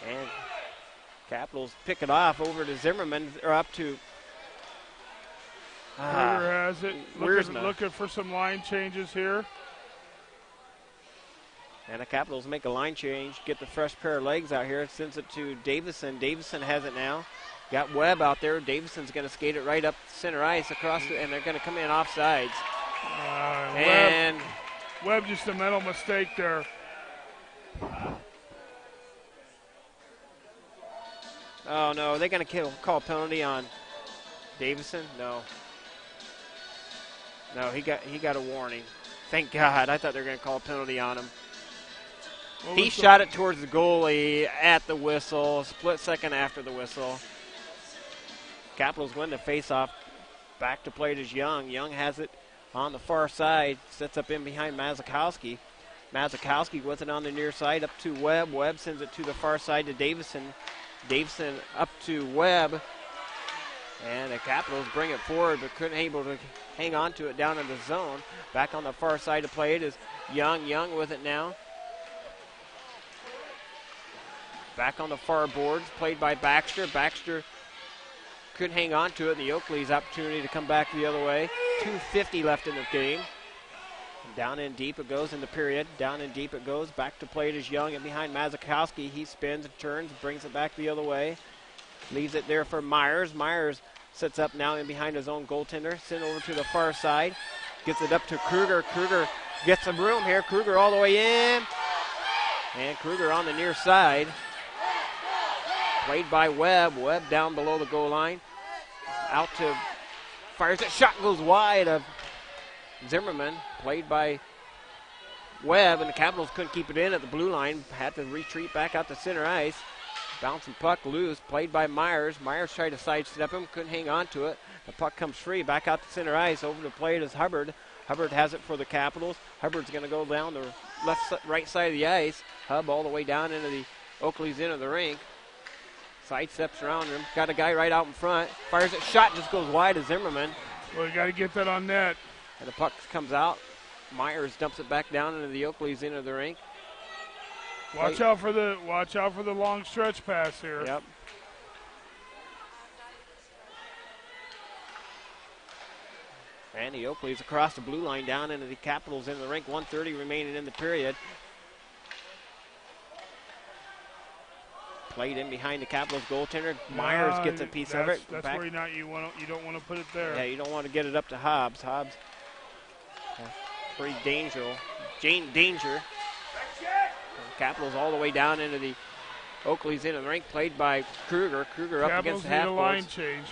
S1: And Capitals pick it off over to Zimmerman, or up to
S2: Kruger has it. Looking for some line changes here.
S1: And the Capitals make a line change, get the fresh pair of legs out here, sends it to Davison. Davison has it now. Got Webb out there. Davison's going to skate it right up center ice across, and they're going to come in off sides. And
S2: Webb just a mental mistake there.
S1: Oh no, they're going to call a penalty on Davison? No. No, he got a warning. Thank God. I thought they were going to call a penalty on him. He shot it towards the goalie at the whistle, split second after the whistle. Capitals win the faceoff. Back to play it is Young. Young has it on the far side, sets up in behind Mazakowski. Mazakowski with it on the near side up to Webb. Webb sends it to the far side to Davison. Davison up to Webb. And the Capitals bring it forward, but couldn't able to hang on to it down in the zone. Back on the far side to play it is Young. Young with it now. Back on the far boards, played by Baxter. Baxter couldn't hang on to it. The Oakleys' opportunity to come back the other way. 2:50 left in the game. Down in deep it goes in the period. Down in deep it goes. Back to play it is Young, and behind Mazakowski. He spins and turns, brings it back the other way. Leaves it there for Myers. Myers sets up now in behind his own goaltender. Sent over to the far side. Gets it up to Kruger. Kruger gets some room here. Kruger all the way in. And Kruger on the near side. Played by Webb. Webb down below the goal line. Out to, fires it. Shot goes wide of Zimmerman. Played by Webb, and the Capitals couldn't keep it in at the blue line. Had to retreat back out to center ice. Bouncing puck loose. Played by Myers. Myers tried to sidestep him. Couldn't hang on to it. The puck comes free. Back out to center ice. Over to play it is Hubbard. Hubbard has it for the Capitals. Hubbard's going to go down the right side of the ice. Hub all the way down into the Oakleys into the rink. Side steps around him. Got a guy right out in front. Fires it. Shot just goes wide of Zimmerman.
S2: Well, you got to get that on net.
S1: And the puck comes out. Myers dumps it back down into the Oakleys into the rink.
S2: Watch out for the long stretch pass here.
S1: Yep. And the Oakleys across the blue line down into the Capitals into the rink. 1:30 remaining in the period. Played in behind the Capitals goaltender. Myers gets a piece of it.
S2: That's where you don't want to put it there.
S1: Yeah, you don't want to get it up to Hobbs. Hobbs, pretty danger. Capitals all the way down into the Oakleys into the rink. Played by Kruger. Kruger up against the half boards.
S2: Line change.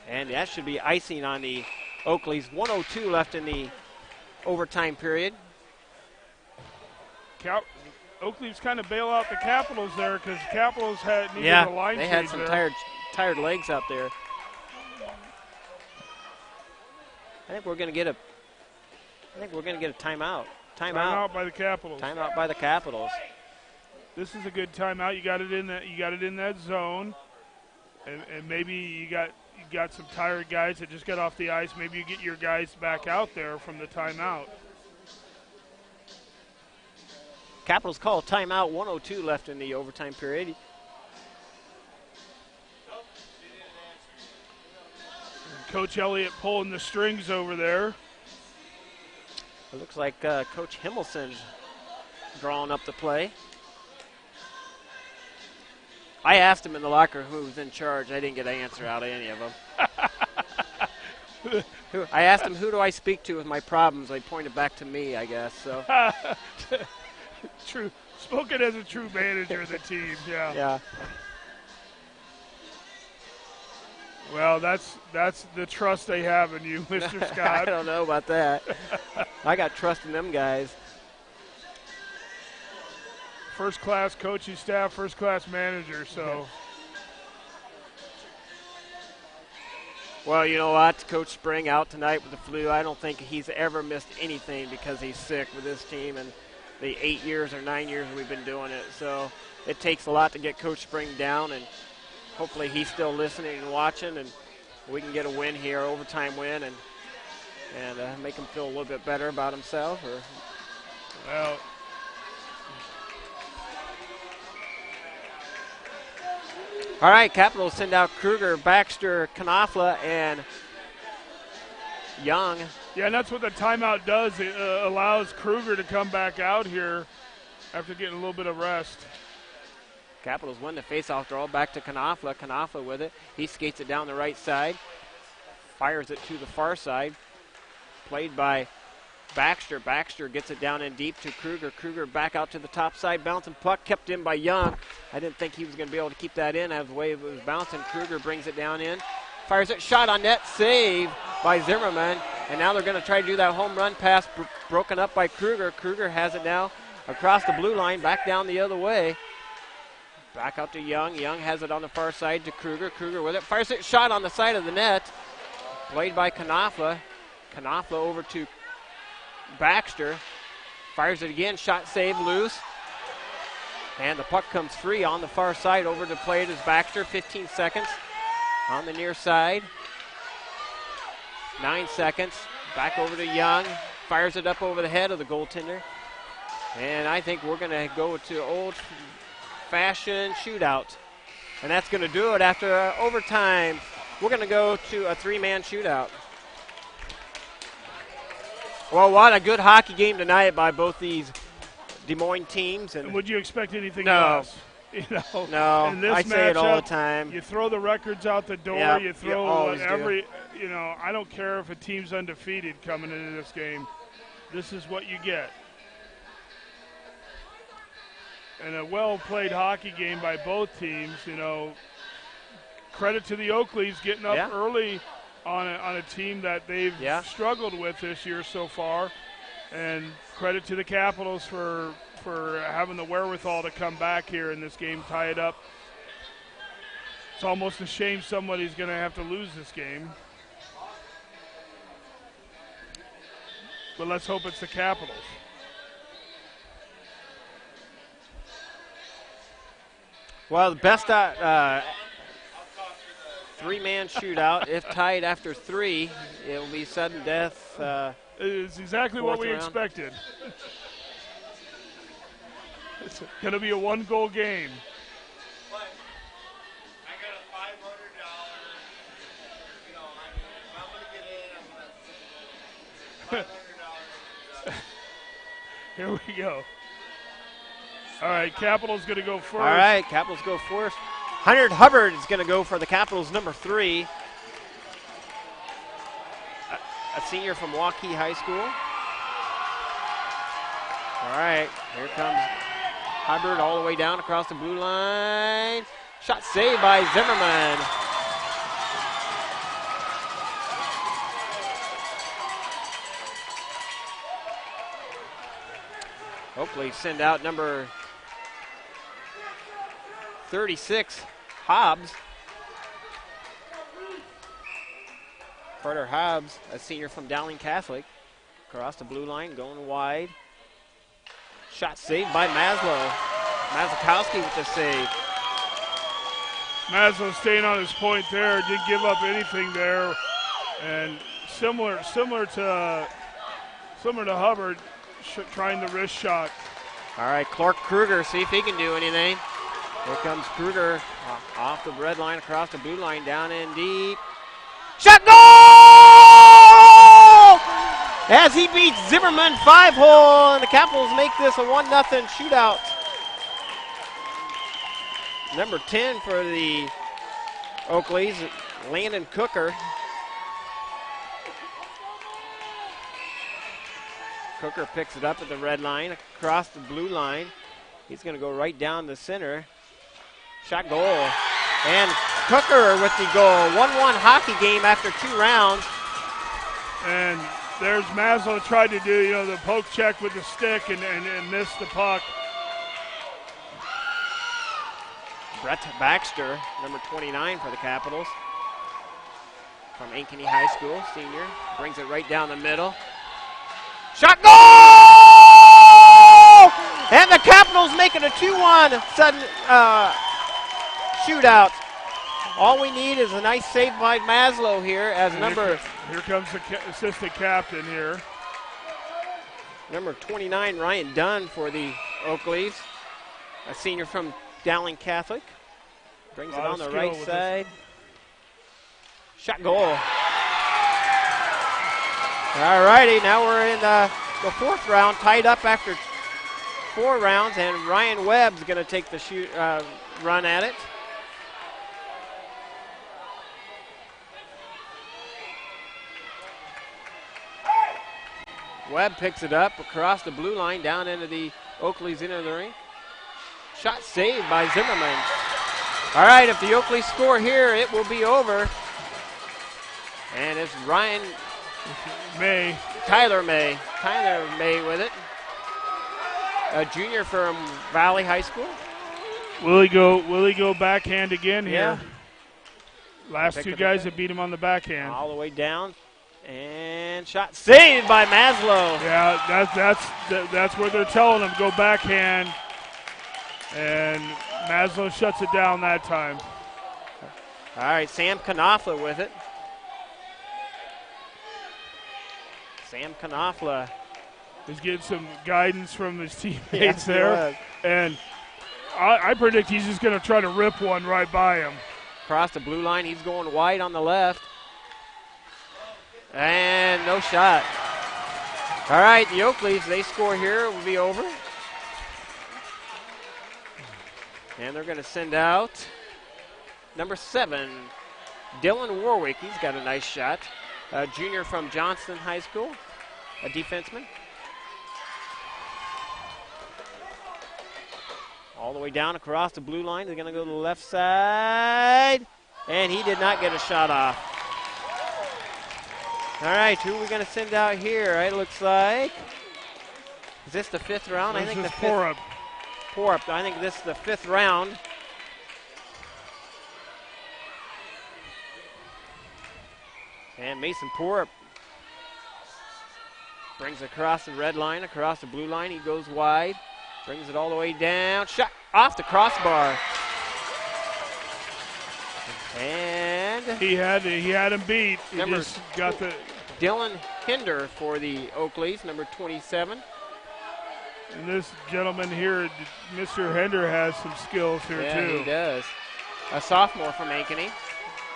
S1: And that should be icing on the Oakleys. 1:02 left in the overtime period.
S2: Oakleys kind of bail out the Capitals there because the Capitals needed a line change.
S1: They had some tired legs out there. I think we're going to get a timeout.
S2: Timeout by the Capitals.
S1: Timeout by the Capitals.
S2: This is a good timeout. You got it in that zone, and maybe you got some tired guys that just got off the ice. Maybe you get your guys back out there from the timeout.
S1: Capitals call timeout, 1:02 left in the overtime period.
S2: Coach Elliott pulling the strings over there.
S1: It looks like Coach Himmelson's drawing up the play. I asked him in the locker who was in charge. I didn't get an answer out of any of them. I asked him, who do I speak to with my problems? They pointed back to me, I guess. So.
S2: True. Spoken as a true manager of the team, yeah.
S1: Yeah.
S2: Well, that's the trust they have in you, Mr. Scott.
S1: I don't know about that. I got trust in them guys.
S2: First-class coaching staff, first-class manager, so.
S1: Well, you know what? Coach Spring out tonight with the flu. I don't think he's ever missed anything because he's sick with this team and the 8 years or 9 years we've been doing it. So it takes a lot to get Coach Spring down, and hopefully he's still listening and watching, and we can get a win here, overtime win, and make him feel a little bit better about himself.
S2: Well,
S1: all right, Capitals send out Kruger, Baxter, Knopfler, and Young.
S2: Yeah, and that's what the timeout does. It allows Kruger to come back out here after getting a little bit of rest.
S1: Capitals win the faceoff draw, back to Knopfler. Knopfler with it. He skates it down the right side, fires it to the far side. Played by Baxter. Baxter gets it down in deep to Kruger. Kruger back out to the top side, bouncing puck, kept in by Young. I didn't think he was going to be able to keep that in as the way it was bouncing. Kruger brings it down in, fires it, shot on net, save by Zimmerman. And now they're going to try to do that home run pass, broken up by Kruger. Kruger has it now across the blue line, back down the other way. Back out to Young. Young has it on the far side to Kruger. Kruger with it, fires it, shot on the side of the net. Played by Knopfler. Knopfler over to Baxter. Fires it again, shot saved, loose. And the puck comes free on the far side. Over to play it is Baxter, 15 seconds on the near side. 9 seconds, back over to Young. Fires it up over the head of the goaltender. And I think we're going to go to old-fashioned shootout. And that's going to do it after overtime. We're going to go to a three-man shootout. Well, what a good hockey game tonight by both these Des Moines teams. And
S2: would you expect anything
S1: no.
S2: less? You know,
S1: no,
S2: in this
S1: I say it all the
S2: matchup,
S1: time.
S2: You throw the records out the door.
S1: Yep,
S2: you
S1: you
S2: throw
S1: always
S2: every, you know, I don't care if a team's undefeated coming into this game. This is what you get. And a well-played hockey game by both teams, you know. Credit to the Oakleys getting up early on a team that they've struggled with this year so far. And credit to the Capitals for having the wherewithal to come back here in this game, tie it up. It's almost a shame somebody's going to have to lose this game. But let's hope it's the Capitals.
S1: Well, the best three-man shootout. If tied after three, it will be sudden death.
S2: It's exactly what we expected. It's going to be a one-goal game.
S3: But I got a $500, you know, I mean, if I'm going to get in, I'm going to $500.
S2: Here we go. All right, Capitals going to go first.
S1: All right, Capitals go first. Hubbard is going to go for the Capitals, number 3. A senior from Waukee High School. All right, here comes Hubbard all the way down across the blue line. Shot saved by Zimmerman. Hopefully send out number 36, Hobbs. Carter Hobbs, a senior from Dowling Catholic. Across the blue line, going wide. Shot saved by Maslow. Mazakowski with the save.
S2: Maslow staying on his point there, didn't give up anything there, and similar to Hubbard, trying the wrist shot.
S1: All right, Clark Kruger, see if he can do anything. Here comes Kruger off the red line, across the blue line, down in deep. Shot goal! As he beats Zimmerman 5-hole, and the Capitals make this a 1-0 shootout. Number 10 for the Oakleys, Landon Cooker. Cooker picks it up at the red line, across the blue line. He's going to go right down the center. Shot goal. And Cooker with the goal. 1-1 hockey game after 2 rounds.
S2: And there's Maslow tried to do, the poke check with the stick and missed the puck.
S1: Brett Baxter, number 29 for the Capitals. From Ankeny High School, senior. Brings it right down the middle. Shot goal! And the Capitals make it a 2-1 sudden shootout. All we need is a nice save by Maslow here as
S2: Here comes the assistant captain here.
S1: Number 29, Ryan Dunn for the Oakleys. A senior from Dowling Catholic. Brings it on the right side. Shot goal. All righty, now we're in the 4th round, tied up after 4 rounds, and Ryan Webb's going to take the run at it. Webb picks it up across the blue line, down into the Oakleys into the ring. Shot saved by Zimmerman. All right, if the Oakleys score here, it will be over. And it's Tyler May with it. A junior from Valley High School.
S2: Will he go backhand again here?
S1: Yeah.
S2: Last 2 guys that beat him on the backhand.
S1: All the way down. And shot saved by Maslow.
S2: Yeah, that's where they're telling him, go backhand. And Maslow shuts it down that time.
S1: All right, Sam Knopfler with it. Sam Knopfler.
S2: He's getting some guidance from his teammates there. And I predict he's just going to try to rip one right by him.
S1: Across the blue line, he's going wide on the left. And no shot. All right, the Oakleys, they score here, it will be over. And they're going to send out number 7, Dylan Warwick. He's got a nice shot. A junior from Johnston High School, a defenseman. All the way down across the blue line. They're going to go to the left side. And he did not get a shot off. All right, who are we going to send out here? It looks like, is this the 5th round?
S2: I think the 5th.
S1: Porup. I think this is the 5th round. And Mason Porup brings across the red line, across the blue line. He goes wide, brings it all the way down. Shot off the crossbar. And
S2: he had him beat. He just got the
S1: Dylan Hinder for the Oakleys, number 27.
S2: And this gentleman here, Mr. Hinder, has some skills here too.
S1: Yeah, he does. A sophomore from Ankeny.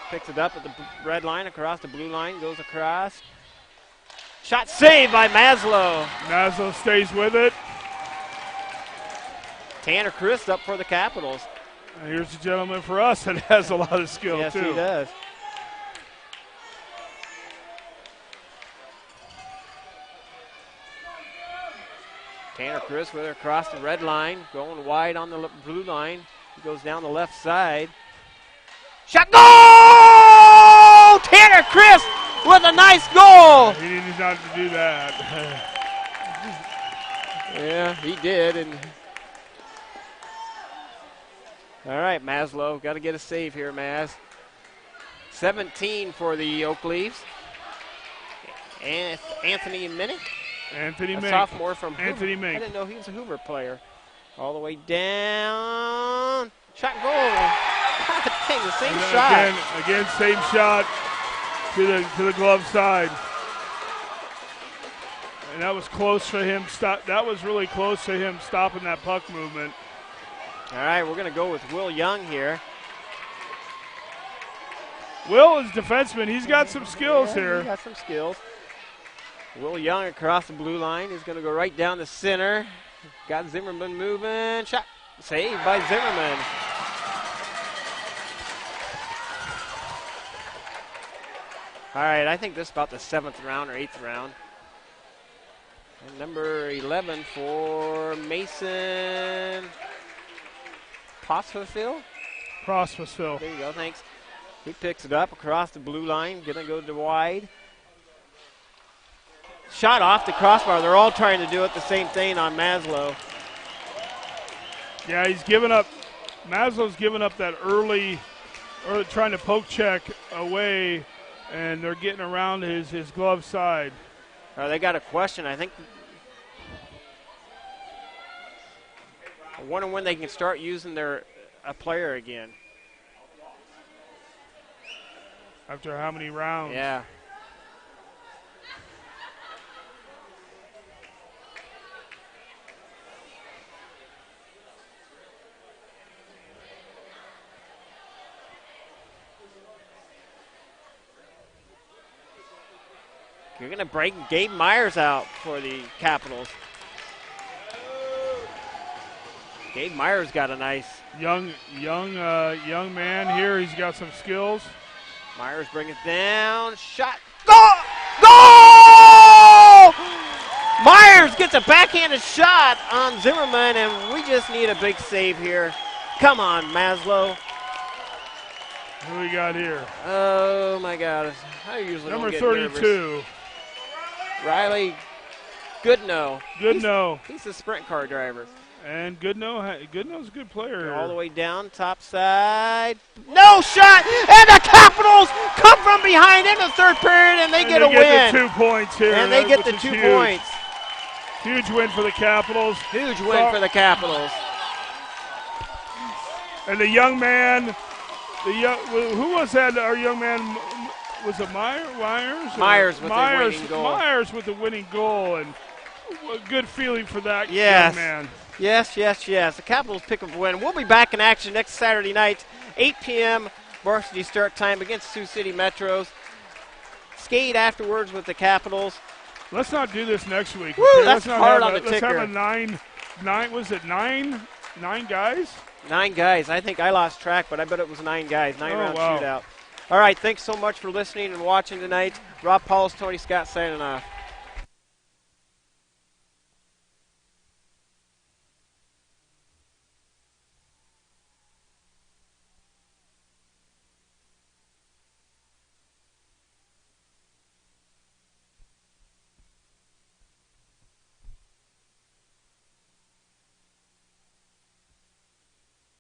S1: Picks it up at the red line, across the blue line, goes across. Shot saved by Maslow.
S2: Maslow stays with it.
S1: Tanner Chris up for the Capitals.
S2: And here's a gentleman for us that has a lot of skill too.
S1: Yes, he does. Tanner Chris with her across the red line, going wide on the blue line. He goes down the left side. Shot goal! Tanner Chris with a nice goal.
S2: He didn't have to do that.
S1: Yeah, he did. And all right, Maslow, got to get a save here, Maz. 17 for the Oakleys. And Anthony Minnick.
S2: Anthony Mink.
S1: Sophomore from
S2: Anthony
S1: Hoover.
S2: Mink.
S1: I didn't know he was a Hoover player. All the way down. Shot goal. Dang, the same
S2: And
S1: shot.
S2: Again, same shot to the glove side. And that was close for him. That was really close to him stopping that puck movement.
S1: All right, we're going to go with Will Young here.
S2: Will is defenseman. He's got some skills
S1: Yeah,
S2: here.
S1: He got some skills. Will Young across the blue line. He's going to go right down the center. Got Zimmerman moving. Shot. Saved by Zimmerman. All right, I think this is about the 7th round or 8th round. And number 11 for Mason Prosperville. There you go, thanks. He picks it up across the blue line. Going to go to wide. Shot off the crossbar. They're all trying to do it the same thing on Maslow.
S2: Yeah, he's given up. Maslow's given up that early trying to poke check away, and they're getting around his glove side.
S1: They got a question, I think. I wonder when they can start using a player again.
S2: After how many rounds?
S1: Yeah. You're going to break Gabe Myers out for the Capitals. Gabe Myers got a nice
S2: young man here. He's got some skills.
S1: Myers bring it down. Shot. Goal! Goal! Myers gets a backhanded shot on Zimmerman, and we just need a big save here. Come on, Maslow.
S2: Who we got here?
S1: Oh, my God. I usually
S2: Number
S1: don't get
S2: 32.
S1: Nervous. Riley Goodnow. He's a sprint car driver.
S2: And Goodnow's a good player.
S1: All the way down, top side. No shot! And the Capitals come from behind in the third period, and they get a win.
S2: They get the 2 points here.
S1: And they get the 2 points.
S2: Huge win for the Capitals.
S1: Huge win for the Capitals.
S2: And the young man, who was that? Our young man, was it Myers?
S1: Myers with the winning goal.
S2: Myers with the winning goal, and a good feeling for that
S1: young
S2: man.
S1: Yes. The Capitals pick up a win. We'll be back in action next Saturday night, 8 p.m. varsity start time against Sioux City Metros. Skate afterwards with the Capitals.
S2: Let's not do this next week.
S1: Woo,
S2: okay?
S1: that's hard on the ticker.
S2: Let's have a nine. Was it nine guys?
S1: 9 guys. I think I lost track, but I bet it was 9 guys. 9-round shootout. All right, thanks so much for listening and watching tonight. Rob Paulus, Tony Scott signing off.